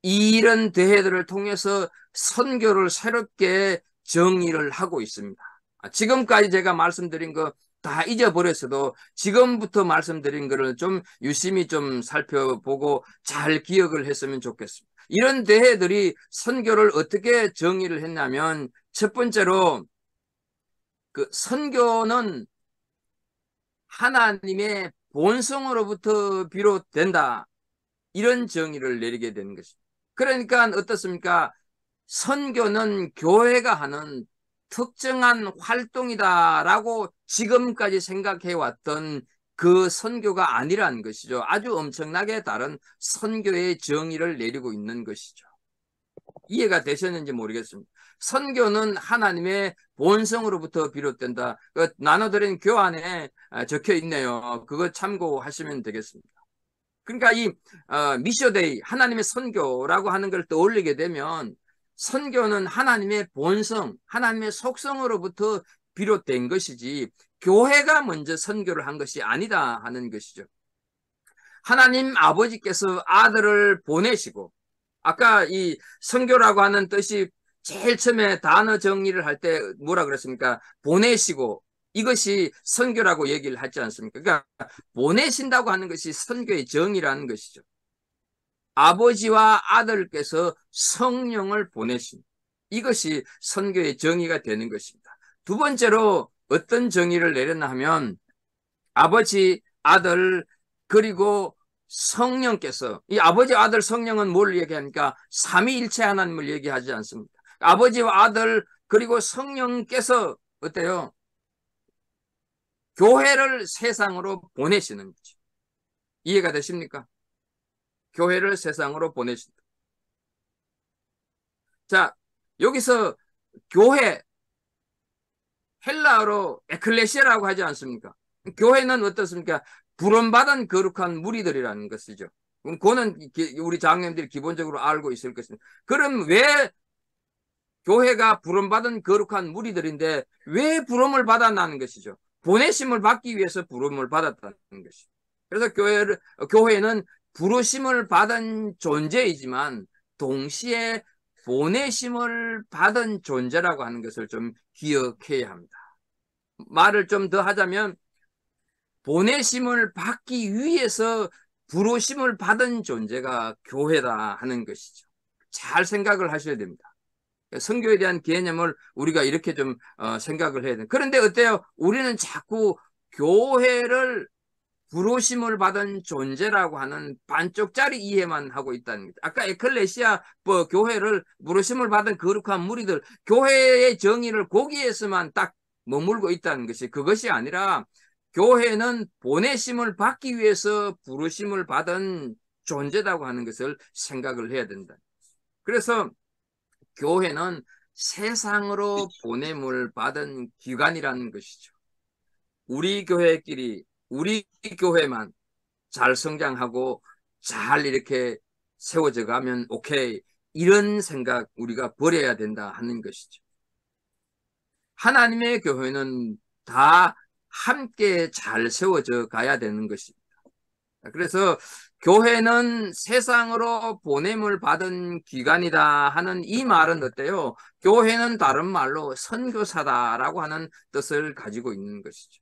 이런 대회들을 통해서 선교를 새롭게 정의를 하고 있습니다. 지금까지 제가 말씀드린 거 다 잊어버렸어도 지금부터 말씀드린 거를 좀 유심히 좀 살펴보고 잘 기억을 했으면 좋겠습니다. 이런 대회들이 선교를 어떻게 정의를 했냐면 첫 번째로 그 선교는 하나님의 본성으로부터 비롯된다. 이런 정의를 내리게 되는 것입니다. 그러니까 어떻습니까? 선교는 교회가 하는 특정한 활동이다라고 지금까지 생각해왔던 그 선교가 아니라는 것이죠. 아주 엄청나게 다른 선교의 정의를 내리고 있는 것이죠. 이해가 되셨는지 모르겠습니다. 선교는 하나님의 본성으로부터 비롯된다. 나눠드린 교환에 적혀 있네요. 그거 참고하시면 되겠습니다. 그러니까 이 미셔데이, 하나님의 선교라고 하는 걸 떠올리게 되면 선교는 하나님의 본성, 하나님의 속성으로부터 비롯된 것이지 교회가 먼저 선교를 한 것이 아니다 하는 것이죠. 하나님 아버지께서 아들을 보내시고, 아까 이 선교라고 하는 뜻이 제일 처음에 단어 정리를 할 때 뭐라 그랬습니까? 보내시고, 이것이 선교라고 얘기를 하지 않습니까? 그러니까 보내신다고 하는 것이 선교의 정의라는 것이죠. 아버지와 아들께서 성령을 보내신, 이것이 선교의 정의가 되는 것입니다. 두 번째로 어떤 정의를 내렸나 하면 아버지, 아들, 그리고 성령께서, 이 아버지, 아들, 성령은 뭘 얘기하니까 삼위일체 하나님을 얘기하지 않습니다. 아버지와 아들, 그리고 성령께서 어때요? 교회를 세상으로 보내시는 거죠. 이해가 되십니까? 교회를 세상으로 보내신다. 자, 여기서 교회, 헬라어로 에클레시아라고 하지 않습니까? 교회는 어떻습니까? 부름받은 거룩한 무리들이라는 것이죠. 그거는 우리 장로님들이 기본적으로 알고 있을 것입니다. 그럼 왜 교회가 부름받은 거룩한 무리들인데 왜 부름을 받았다는 것이죠? 보내심을 받기 위해서 부름을 받았다는 것이죠. 그래서 교회는 부르심을 받은 존재이지만 동시에 보내심을 받은 존재라고 하는 것을 좀 기억해야 합니다. 말을 좀 더 하자면 보내심을 받기 위해서 부르심을 받은 존재가 교회다 하는 것이죠. 잘 생각을 하셔야 됩니다. 선교에 대한 개념을 우리가 이렇게 좀 생각을 해야 돼요. 그런데 어때요? 우리는 자꾸 교회를 부르심을 받은 존재라고 하는 반쪽짜리 이해만 하고 있다는 거죠. 아까 에클레시아 교회를 부르심을 받은 거룩한 무리들, 교회의 정의를 거기에서만 딱 머물고 있다는 것이 그것이 아니라 교회는 보내심을 받기 위해서 부르심을 받은 존재라고 하는 것을 생각을 해야 된다. 그래서 교회는 세상으로 보냄을 받은 기관이라는 것이죠. 우리 교회끼리, 우리 교회만 잘 성장하고 잘 이렇게 세워져 가면 오케이. 이런 생각 우리가 버려야 된다 하는 것이죠. 하나님의 교회는 다 함께 잘 세워져 가야 되는 것입니다. 그래서 교회는 세상으로 보냄을 받은 기관이다 하는 이 말은 어때요? 교회는 다른 말로 선교사다라고 하는 뜻을 가지고 있는 것이죠.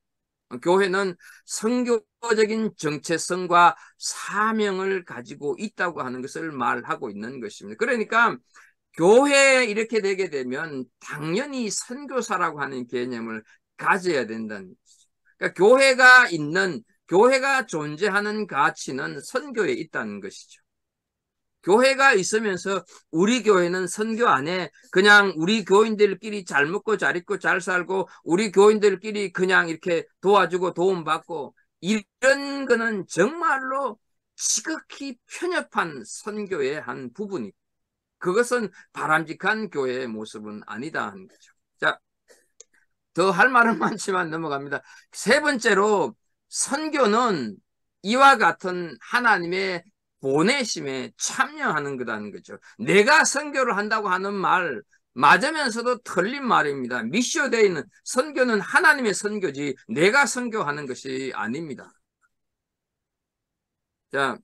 교회는 선교적인 정체성과 사명을 가지고 있다고 하는 것을 말하고 있는 것입니다. 그러니까 교회에 이렇게 되게 되면 당연히 선교사라고 하는 개념을 가져야 된다는 것이죠. 그러니까 교회가 존재하는 가치는 선교에 있다는 것이죠. 교회가 있으면서 우리 교회는 선교 안에 그냥 우리 교인들끼리 잘 먹고 잘 입고 잘 살고 우리 교인들끼리 그냥 이렇게 도와주고 도움받고 이런 거는 정말로 지극히 편협한 선교의 한 부분이고 그것은 바람직한 교회의 모습은 아니다 하는 거죠. 자, 더 할 말은 많지만 넘어갑니다. 세 번째로 선교는 이와 같은 하나님의 보내심에 참여하는 거라는 거죠. 내가 선교를 한다고 하는 말 맞으면서도 틀린 말입니다. 미시오데이는 선교는 하나님의 선교지 내가 선교하는 것이 아닙니다. 자,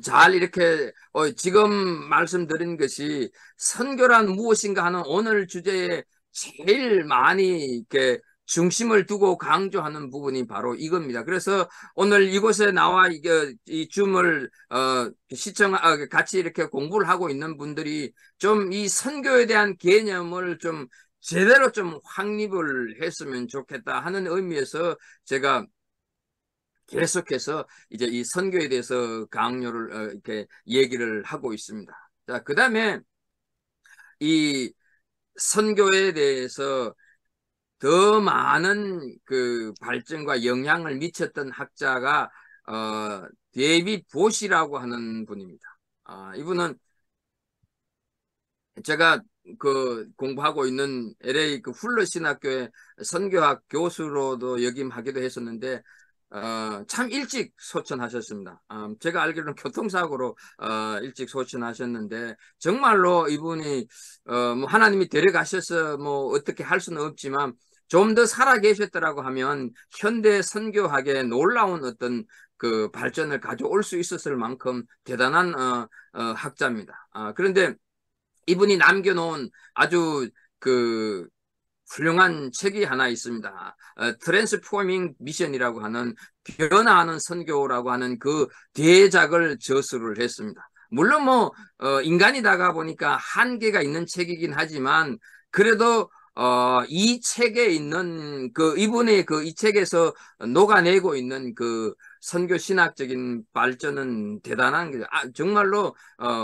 잘 이렇게 지금 말씀드린 것이 선교란 무엇인가 하는 오늘 주제에 제일 많이 이렇게 중심을 두고 강조하는 부분이 바로 이겁니다. 그래서 오늘 이곳에 나와 이 줌을 같이 이렇게 공부를 하고 있는 분들이 좀 이 선교에 대한 개념을 좀 제대로 좀 확립을 했으면 좋겠다 하는 의미에서 제가 계속해서 이제 이 선교에 대해서 강요를 이렇게 얘기를 하고 있습니다. 자, 그다음에 이 선교에 대해서 더 많은 그 발전과 영향을 미쳤던 학자가 데이빗 보시라고 하는 분입니다. 이분은 제가 그 공부하고 있는 LA 그 훌러 신학교의 선교학 교수로도 역임하기도 했었는데 참 일찍 소천하셨습니다. 제가 알기로는 교통사고로 일찍 소천하셨는데 정말로 이분이 뭐 하나님이 데려가셔서 뭐 어떻게 할 수는 없지만 좀 더 살아 계셨더라고 하면 현대 선교학에 놀라운 어떤 그 발전을 가져올 수 있었을 만큼 대단한 학자입니다. 그런데 이분이 남겨놓은 아주 그 훌륭한 책이 하나 있습니다. 트랜스포밍 미션이라고 하는 변화하는 선교라고 하는 그 대작을 저술을 했습니다. 물론 뭐 인간이다가 보니까 한계가 있는 책이긴 하지만 그래도 이 책에 있는 이분의 이 책에서 녹아내고 있는 그 선교 신학적인 발전은 대단한 거죠. 정말로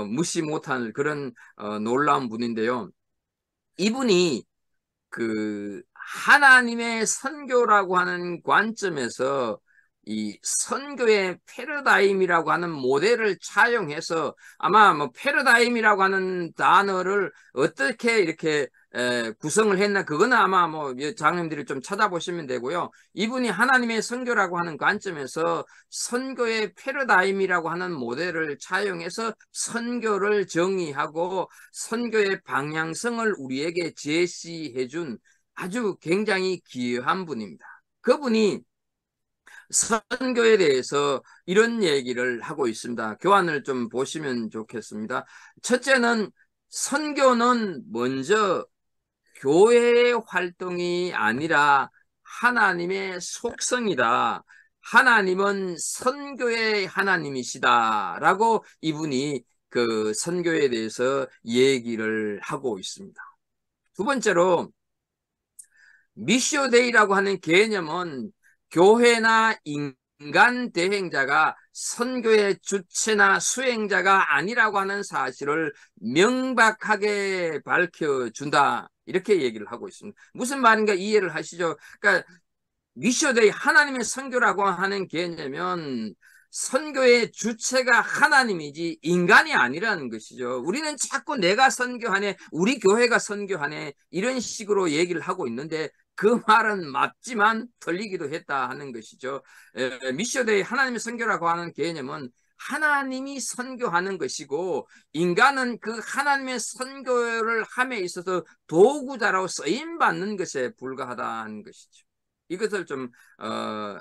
무시 못할 그런 놀라운 분인데요. 이분이 하나님의 선교라고 하는 관점에서 이 선교의 패러다임이라고 하는 모델을 차용해서 아마 뭐 패러다임이라고 하는 단어를 어떻게 이렇게 구성을 했나 그거는 아마 뭐 장님들이 좀 찾아보시면 되고요. 이분이 하나님의 선교라고 하는 관점에서 선교의 패러다임이라고 하는 모델을 차용해서 선교를 정의하고 선교의 방향성을 우리에게 제시해 준 아주 굉장히 기여한 분입니다. 그분이 선교에 대해서 이런 얘기를 하고 있습니다. 교환을 좀 보시면 좋겠습니다. 첫째는 선교는 먼저 교회의 활동이 아니라 하나님의 속성이다. 하나님은 선교의 하나님이시다라고 이분이 그 선교에 대해서 얘기를 하고 있습니다. 두 번째로 미시오데이라고 하는 개념은 교회나 인간 대행자가 선교의 주체나 수행자가 아니라고 하는 사실을 명백하게 밝혀준다. 이렇게 얘기를 하고 있습니다. 무슨 말인가 이해를 하시죠? 그러니까 미시오데이 하나님의 선교라고 하는 개념은 선교의 주체가 하나님이지 인간이 아니라는 것이죠. 우리는 자꾸 내가 선교하네, 우리 교회가 선교하네 이런 식으로 얘기를 하고 있는데 그 말은 맞지만 틀리기도 했다 하는 것이죠. 미시오데이 하나님의 선교라고 하는 개념은 하나님이 선교하는 것이고 인간은 그 하나님의 선교를 함에 있어서 도구자로 쓰임받는 것에 불과하다는 것이죠. 이것을 좀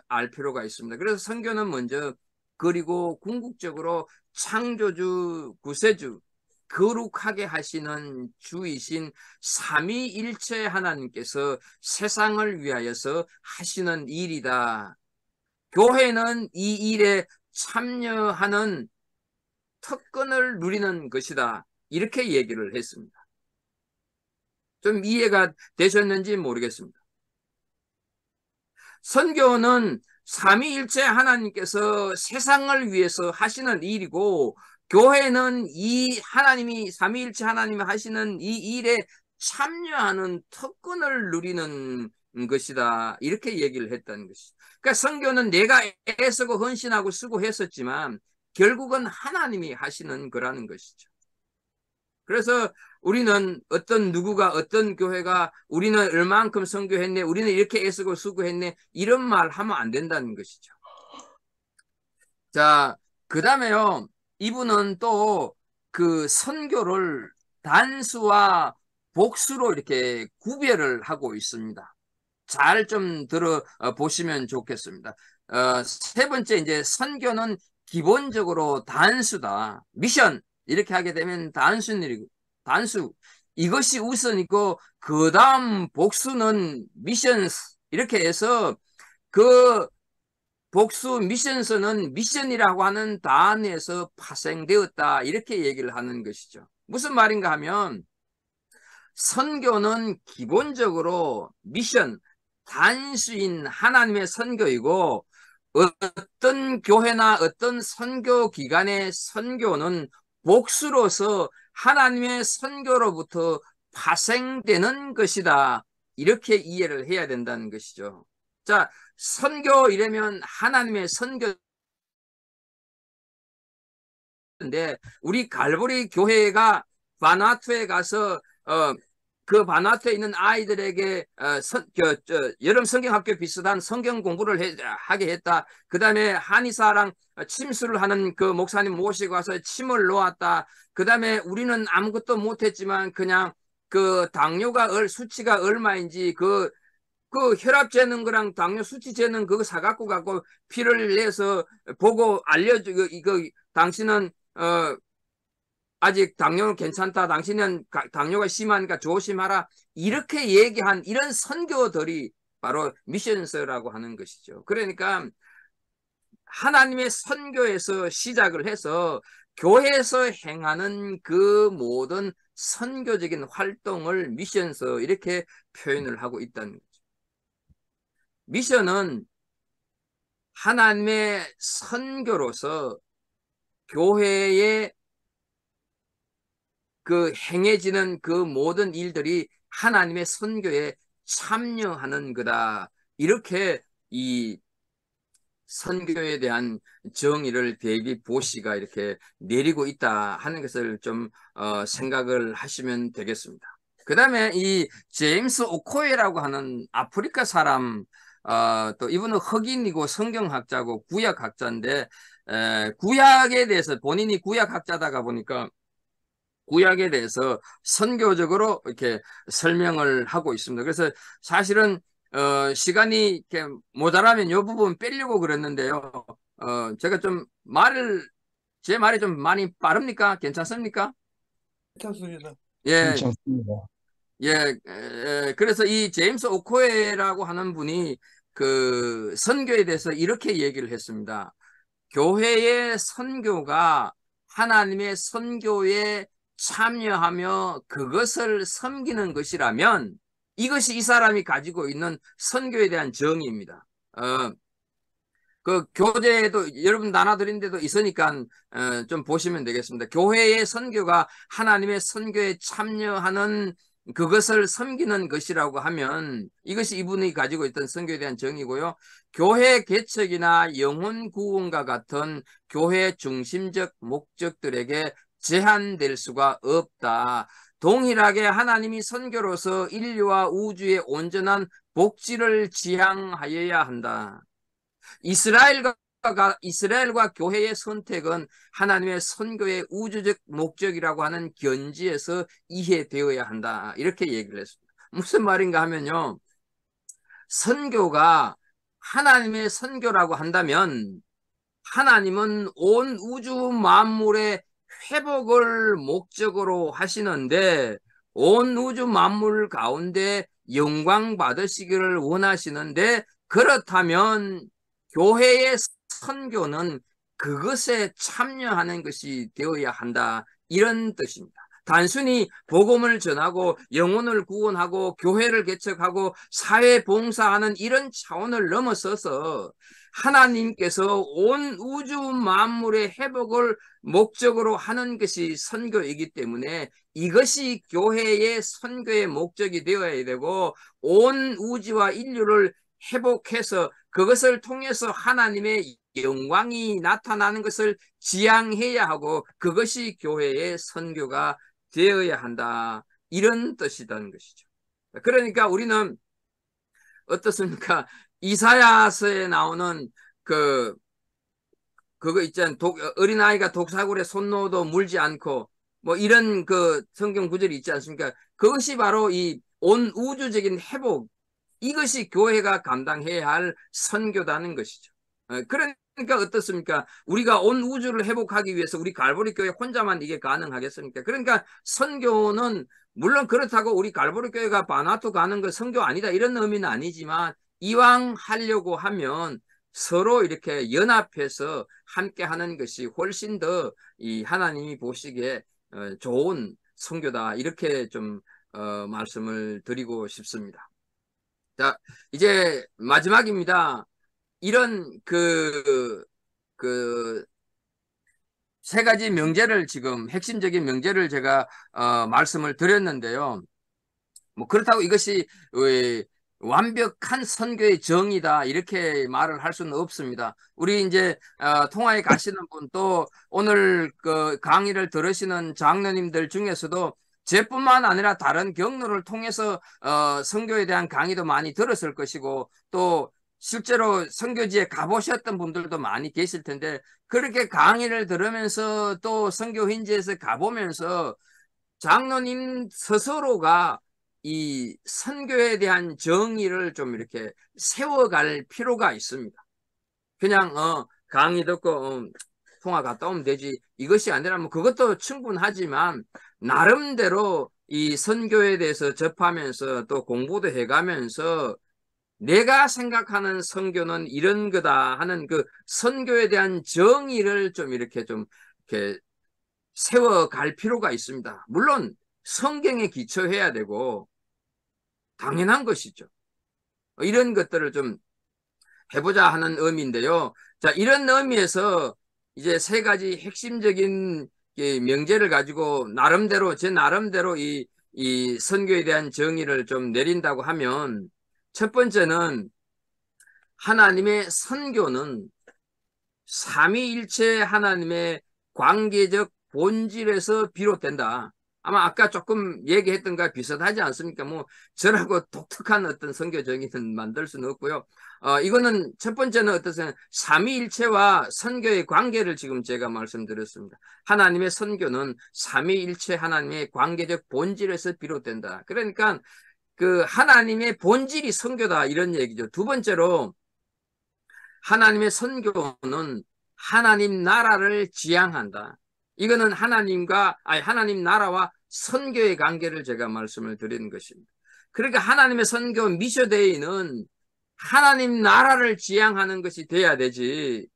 알 필요가 있습니다. 그래서 선교는 먼저 그리고 궁극적으로 창조주, 구세주, 거룩하게 하시는 주이신 삼위일체 하나님께서 세상을 위하여서 하시는 일이다. 교회는 이 일에 참여하는 특권을 누리는 것이다. 이렇게 얘기를 했습니다. 좀 이해가 되셨는지 모르겠습니다. 선교는 삼위일체 하나님께서 세상을 위해서 하시는 일이고 교회는 이 하나님이 삼위일체 하나님이 하시는 이 일에 참여하는 특권을 누리는 것이다. 이렇게 얘기를 했다는 것이죠. 그러니까 선교는 내가 애쓰고 헌신하고 수고했었지만 결국은 하나님이 하시는 거라는 것이죠. 그래서 우리는 누구가 어떤 교회가 우리는 얼만큼 선교했네, 우리는 이렇게 애쓰고 수고했네 이런 말 하면 안 된다는 것이죠. 자, 그 다음에요. 이분은 또 그 선교를 단수와 복수로 이렇게 구별을 하고 있습니다. 잘 좀 들어 보시면 좋겠습니다. 세 번째 이제 선교는 기본적으로 단수다. 미션 이렇게 하게 되면 단수 이것이 우선이고 그 다음 복수는 미션스 이렇게 해서 그 복수 미션스는 미션이라고 하는 단에서 파생되었다 이렇게 얘기를 하는 것이죠. 무슨 말인가 하면 선교는 기본적으로 미션 단수인 하나님의 선교이고 어떤 교회나 어떤 선교 기관의 선교는 복수로서 하나님의 선교로부터 파생되는 것이다. 이렇게 이해를 해야 된다는 것이죠. 자, 선교 이러면 하나님의 선교인데 우리 갈보리 교회가 바누아투에 가서 그 바누아투에 있는 아이들에게 여름 성경학교 비슷한 성경 공부를 하게 했다. 그 다음에 한의사랑 침수를 하는 그 목사님 모시고 와서 침을 놓았다. 그 다음에 우리는 아무것도 못했지만 그냥 그 수치가 얼마인지 그 혈압 재는 거랑 당뇨 수치 재는 그거 사갖고 가고 피를 내서 보고 알려주고 당신은 아직 당뇨는 괜찮다. 당신은 당뇨가 심하니까 조심하라. 이렇게 얘기한 이런 선교들이 바로 미션서라고 하는 것이죠. 그러니까 하나님의 선교에서 시작을 해서 교회에서 행하는 그 모든 선교적인 활동을 미션서 이렇게 표현을 하고 있다는 거죠. 미션은 하나님의 선교로서 교회에 그 행해지는 그 모든 일들이 하나님의 선교에 참여하는 거다. 이렇게 이 선교에 대한 정의를 데이빗 보시가 이렇게 내리고 있다 하는 것을 좀 생각을 하시면 되겠습니다. 그 다음에 이 제임스 오코에라고 하는 아프리카 사람, 또 이분은 흑인이고 성경학자고 구약학자인데, 구약에 대해서 본인이 구약학자다가 보니까 구약에 대해서 선교적으로 이렇게 설명을 하고 있습니다. 그래서 사실은 시간이 이렇게 모자라면 이 부분 빼려고 그랬는데요. 제가 좀 제 말이 좀 많이 빠릅니까? 괜찮습니까? 괜찮습니다. 예, 괜찮습니다. 예, 그래서 이 제임스 오코에라고 하는 분이 그 선교에 대해서 이렇게 얘기를 했습니다. 교회의 선교가 하나님의 선교에 참여하며 그것을 섬기는 것이라면 이것이 이 사람이 가지고 있는 선교에 대한 정의입니다. 그 교재도 여러분 나눠드린 데도 있으니까 좀 보시면 되겠습니다. 교회의 선교가 하나님의 선교에 참여하는 그것을 섬기는 것이라고 하면 이것이 이분이 가지고 있던 선교에 대한 정의고요. 교회 개척이나 영혼 구원과 같은 교회 중심적 목적들에게 제한될 수가 없다. 동일하게 하나님이 선교로서 인류와 우주의 온전한 복지를 지향하여야 한다. 이스라엘과 교회의 선택은 하나님의 선교의 우주적 목적이라고 하는 견지에서 이해되어야 한다. 이렇게 얘기를 했습니다. 무슨 말인가 하면요. 선교가 하나님의 선교라고 한다면 하나님은 온 우주 만물의 회복을 목적으로 하시는데 온 우주 만물 가운데 영광 받으시기를 원하시는데 그렇다면 교회의 선교는 그것에 참여하는 것이 되어야 한다. 이런 뜻입니다. 단순히 복음을 전하고 영혼을 구원하고 교회를 개척하고 사회 봉사하는 이런 차원을 넘어서서 하나님께서 온 우주 만물의 회복을 목적으로 하는 것이 선교이기 때문에 이것이 교회의 선교의 목적이 되어야 되고 온 우주와 인류를 회복해서 그것을 통해서 하나님의 영광이 나타나는 것을 지향해야 하고 그것이 교회의 선교가 되어야 한다. 이런 뜻이라는 것이죠. 그러니까 우리는 어떻습니까? 이사야서에 나오는 그거 있잖아요. 어린아이가 독사굴에 손 넣어도 물지 않고 뭐 이런 그 성경 구절이 있지 않습니까? 그것이 바로 이 온 우주적인 회복, 이것이 교회가 감당해야 할 선교다는 것이죠. 그러니까 어떻습니까? 우리가 온 우주를 회복하기 위해서 우리 갈보리 교회 혼자만 이게 가능하겠습니까? 그러니까 선교는 물론 그렇다고 우리 갈보리 교회가 바나투 가는 거 선교 아니다 이런 의미는 아니지만 이왕 하려고 하면 서로 이렇게 연합해서 함께 하는 것이 훨씬 더 이 하나님이 보시기에 좋은 선교다 이렇게 좀 말씀을 드리고 싶습니다. 자, 이제 마지막입니다. 이런 세 가지 명제를 지금 핵심적인 명제를 제가 말씀을 드렸는데요. 뭐 그렇다고 이것이 완벽한 선교의 정의다 이렇게 말을 할 수는 없습니다. 우리 이제 통화에 가시는 분 또 오늘 그 강의를 들으시는 장로님들 중에서도 제뿐만 아니라 다른 경로를 통해서 선교에 대한 강의도 많이 들었을 것이고 또 실제로 선교지에 가보셨던 분들도 많이 계실 텐데 그렇게 강의를 들으면서 또 선교 현지에서 가보면서 장로님 스스로가 이 선교에 대한 정의를 좀 이렇게 세워갈 필요가 있습니다. 그냥 강의 듣고 통화 갔다 오면 되지 이것이 아니라면 그것도 충분하지만 나름대로 이 선교에 대해서 접하면서 또 공부도 해가면서 내가 생각하는 선교는 이런 거다 하는 그 선교에 대한 정의를 좀 이렇게 세워갈 필요가 있습니다. 물론 성경에 기초해야 되고 당연한 것이죠. 이런 것들을 좀 해보자 하는 의미인데요. 자, 이런 의미에서 이제 세 가지 핵심적인 명제를 가지고 제 나름대로 이 선교에 대한 정의를 좀 내린다고 하면, 첫 번째는 하나님의 선교는 삼위일체 하나님의 관계적 본질에서 비롯된다. 아마 아까 조금 얘기했던 거 비슷하지 않습니까? 뭐 저라고 독특한 어떤 선교 정의는 만들 수는 없고요. 이거는 첫 번째는 어떠세요? 삼위일체와 선교의 관계를 지금 제가 말씀드렸습니다. 하나님의 선교는 삼위일체 하나님의 관계적 본질에서 비롯된다. 그러니까 그 하나님의 본질이 선교다 이런 얘기죠. 두 번째로 하나님의 선교는 하나님 나라를 지향한다. 이거는 하나님 나라와 선교의 관계를 제가 말씀을 드리는 것입니다. 그러니까 하나님의 선교 미셔데이는 하나님 나라를 지향하는 것이 돼야 되지.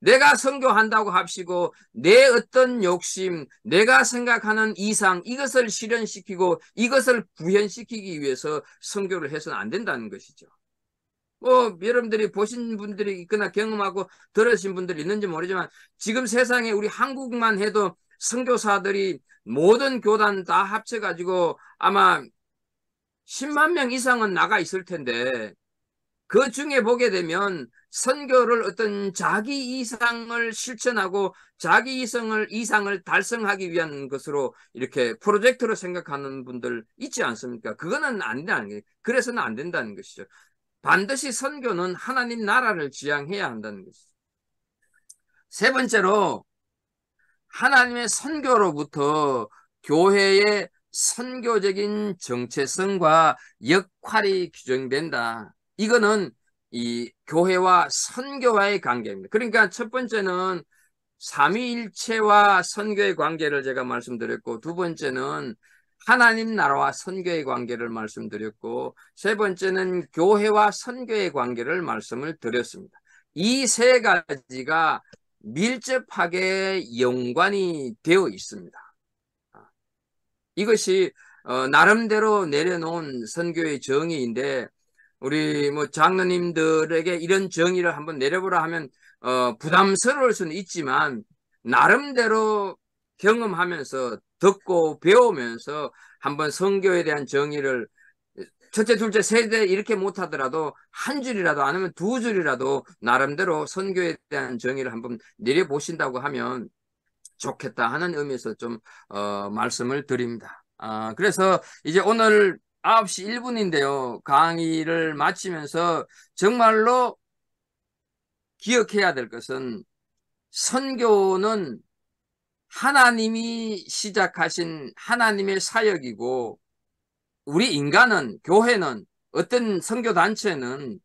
내가 선교한다고 합시고 내 어떤 욕심, 내가 생각하는 이상 이것을 실현시키고 이것을 구현시키기 위해서 선교를 해서는 안 된다는 것이죠. 뭐 여러분들이 보신 분들이 있거나 경험하고 들으신 분들이 있는지 모르지만 지금 세상에 우리 한국만 해도 선교사들이 모든 교단 다 합쳐가지고 아마 10만 명 이상은 나가 있을 텐데 그 중에 보게 되면 선교를 어떤 자기 이상을 실천하고 자기 이상을 달성하기 위한 것으로 이렇게 프로젝트로 생각하는 분들 있지 않습니까? 그거는 안 된다는 게 그래서는 안 된다는 것이죠. 반드시 선교는 하나님 나라를 지향해야 한다는 것이죠. 세 번째로 하나님의 선교로부터 교회의 선교적인 정체성과 역할이 규정된다. 이거는 이 교회와 선교와의 관계입니다. 그러니까 첫 번째는 삼위일체와 선교의 관계를 제가 말씀드렸고, 두 번째는 하나님 나라와 선교의 관계를 말씀드렸고, 세 번째는 교회와 선교의 관계를 말씀을 드렸습니다. 이 세 가지가 밀접하게 연관이 되어 있습니다. 이것이 나름대로 내려놓은 선교의 정의인데, 우리 뭐 장로님들에게 이런 정의를 한번 내려보라 하면 부담스러울 수는 있지만 나름대로 경험하면서 듣고 배우면서 한번 선교에 대한 정의를 첫째, 둘째, 셋째 이렇게 못하더라도 한 줄이라도 아니면 두 줄이라도 나름대로 선교에 대한 정의를 한번 내려보신다고 하면 좋겠다 하는 의미에서 좀 말씀을 드립니다. 그래서 이제 오늘 9시 1분인데요. 강의를 마치면서 정말로 기억해야 될 것은 선교는 하나님이 시작하신 하나님의 사역이고 우리 인간은 교회는 어떤 선교단체는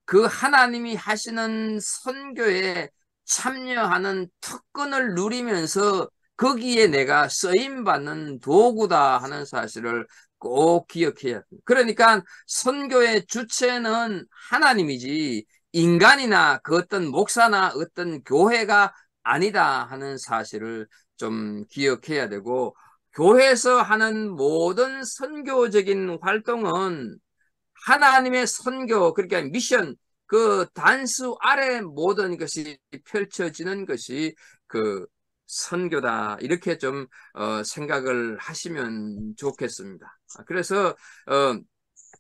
그 하나님이 하시는 선교에 참여하는 특권을 누리면서 거기에 내가 쓰임받는 도구다 하는 사실을 꼭 기억해야 합니다. 그러니까 선교의 주체는 하나님이지 인간이나 그 어떤 목사나 어떤 교회가 아니다 하는 사실을 좀 기억해야 되고 교회에서 하는 모든 선교적인 활동은 하나님의 선교, 그러니까 미션, 그 단수 아래 모든 것이 펼쳐지는 것이 그 선교다. 이렇게 좀 생각을 하시면 좋겠습니다. 그래서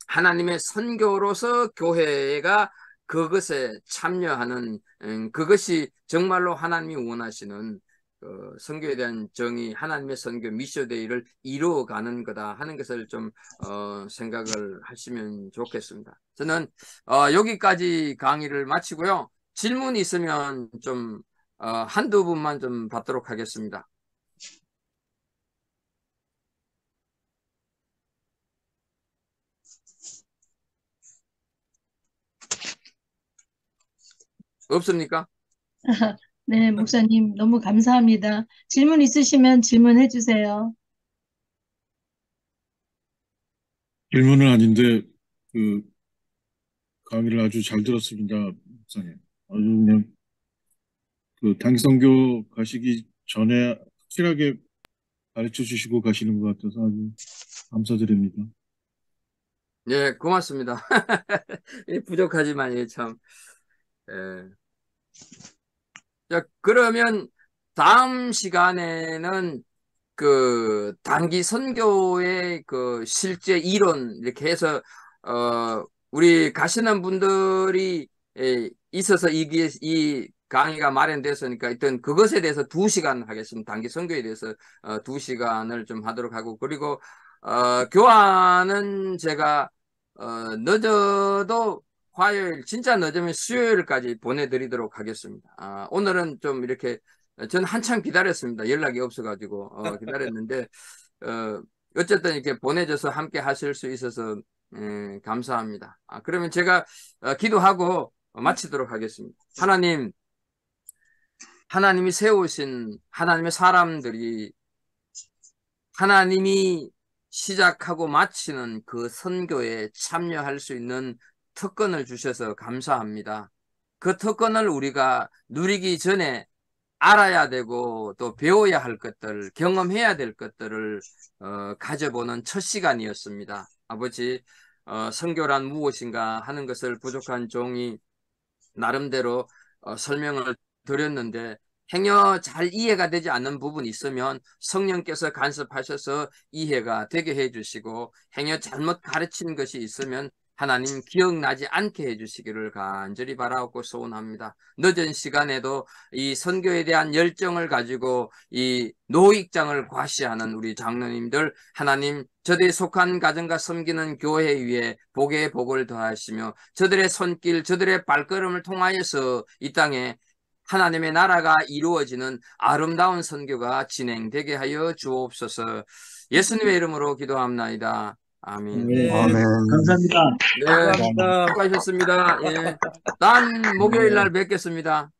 하나님의 선교로서 교회가 그것에 참여하는 그것이 정말로 하나님이 원하시는 선교에 대한 정의, 하나님의 선교 미셔데이를 이루어가는 거다 하는 것을 좀 생각을 하시면 좋겠습니다. 저는 여기까지 강의를 마치고요. 질문 있으면 좀 한두 분만 좀 받도록 하겠습니다. 없습니까? 네, 목사님 너무 감사합니다. 질문 있으시면 질문해 주세요. 질문은 아닌데 그 강의를 아주 잘 들었습니다, 목사님. 아주 그냥 그 단기 선교 가시기 전에 확실하게 가르쳐 주시고 가시는 것 같아서 아주 감사드립니다. 예, 고맙습니다. 예, 부족하지만 예, 참. 예. 자, 그러면 다음 시간에는 그 단기 선교의 그 실제 이론 이렇게 해서 우리 가시는 분들이 있어서 이 강의가 마련됐으니까 일단 그것에 대해서 2시간 하겠습니다. 단기 선교에 대해서 2시간을 좀 하도록 하고, 그리고 교환은 제가 늦어도 화요일, 진짜 늦으면 수요일까지 보내드리도록 하겠습니다. 오늘은 좀 이렇게 저는 한참 기다렸습니다. 연락이 없어가지고 기다렸는데 어쨌든 이렇게 보내줘서 함께 하실 수 있어서 감사합니다. 그러면 제가 기도하고 마치도록 하겠습니다. 하나님이 세우신 하나님의 사람들이 하나님이 시작하고 마치는 그 선교에 참여할 수 있는 특권을 주셔서 감사합니다. 그 특권을 우리가 누리기 전에 알아야 되고 또 배워야 할 것들, 경험해야 될 것들을 가져보는 첫 시간이었습니다. 아버지, 선교란 무엇인가 하는 것을 부족한 종이 나름대로 설명을 드렸는데 행여 잘 이해가 되지 않는 부분이 있으면 성령께서 간섭하셔서 이해가 되게 해주시고, 행여 잘못 가르친 것이 있으면 하나님 기억나지 않게 해주시기를 간절히 바라고 소원합니다. 늦은 시간에도 이 선교에 대한 열정을 가지고 이 노익장을 과시하는 우리 장로님들, 하나님 저들이 속한 가정과 섬기는 교회 위에 복의 복을 더하시며 저들의 손길, 저들의 발걸음을 통하여서 이 땅에 하나님의 나라가 이루어지는 아름다운 선교가 진행되게 하여 주옵소서. 예수님의 이름으로 기도합나이다. 아멘. 네, 아멘. 감사합니다. 네, 감사합니다. 수고하셨습니다. 예. 다음 목요일 날 뵙겠습니다.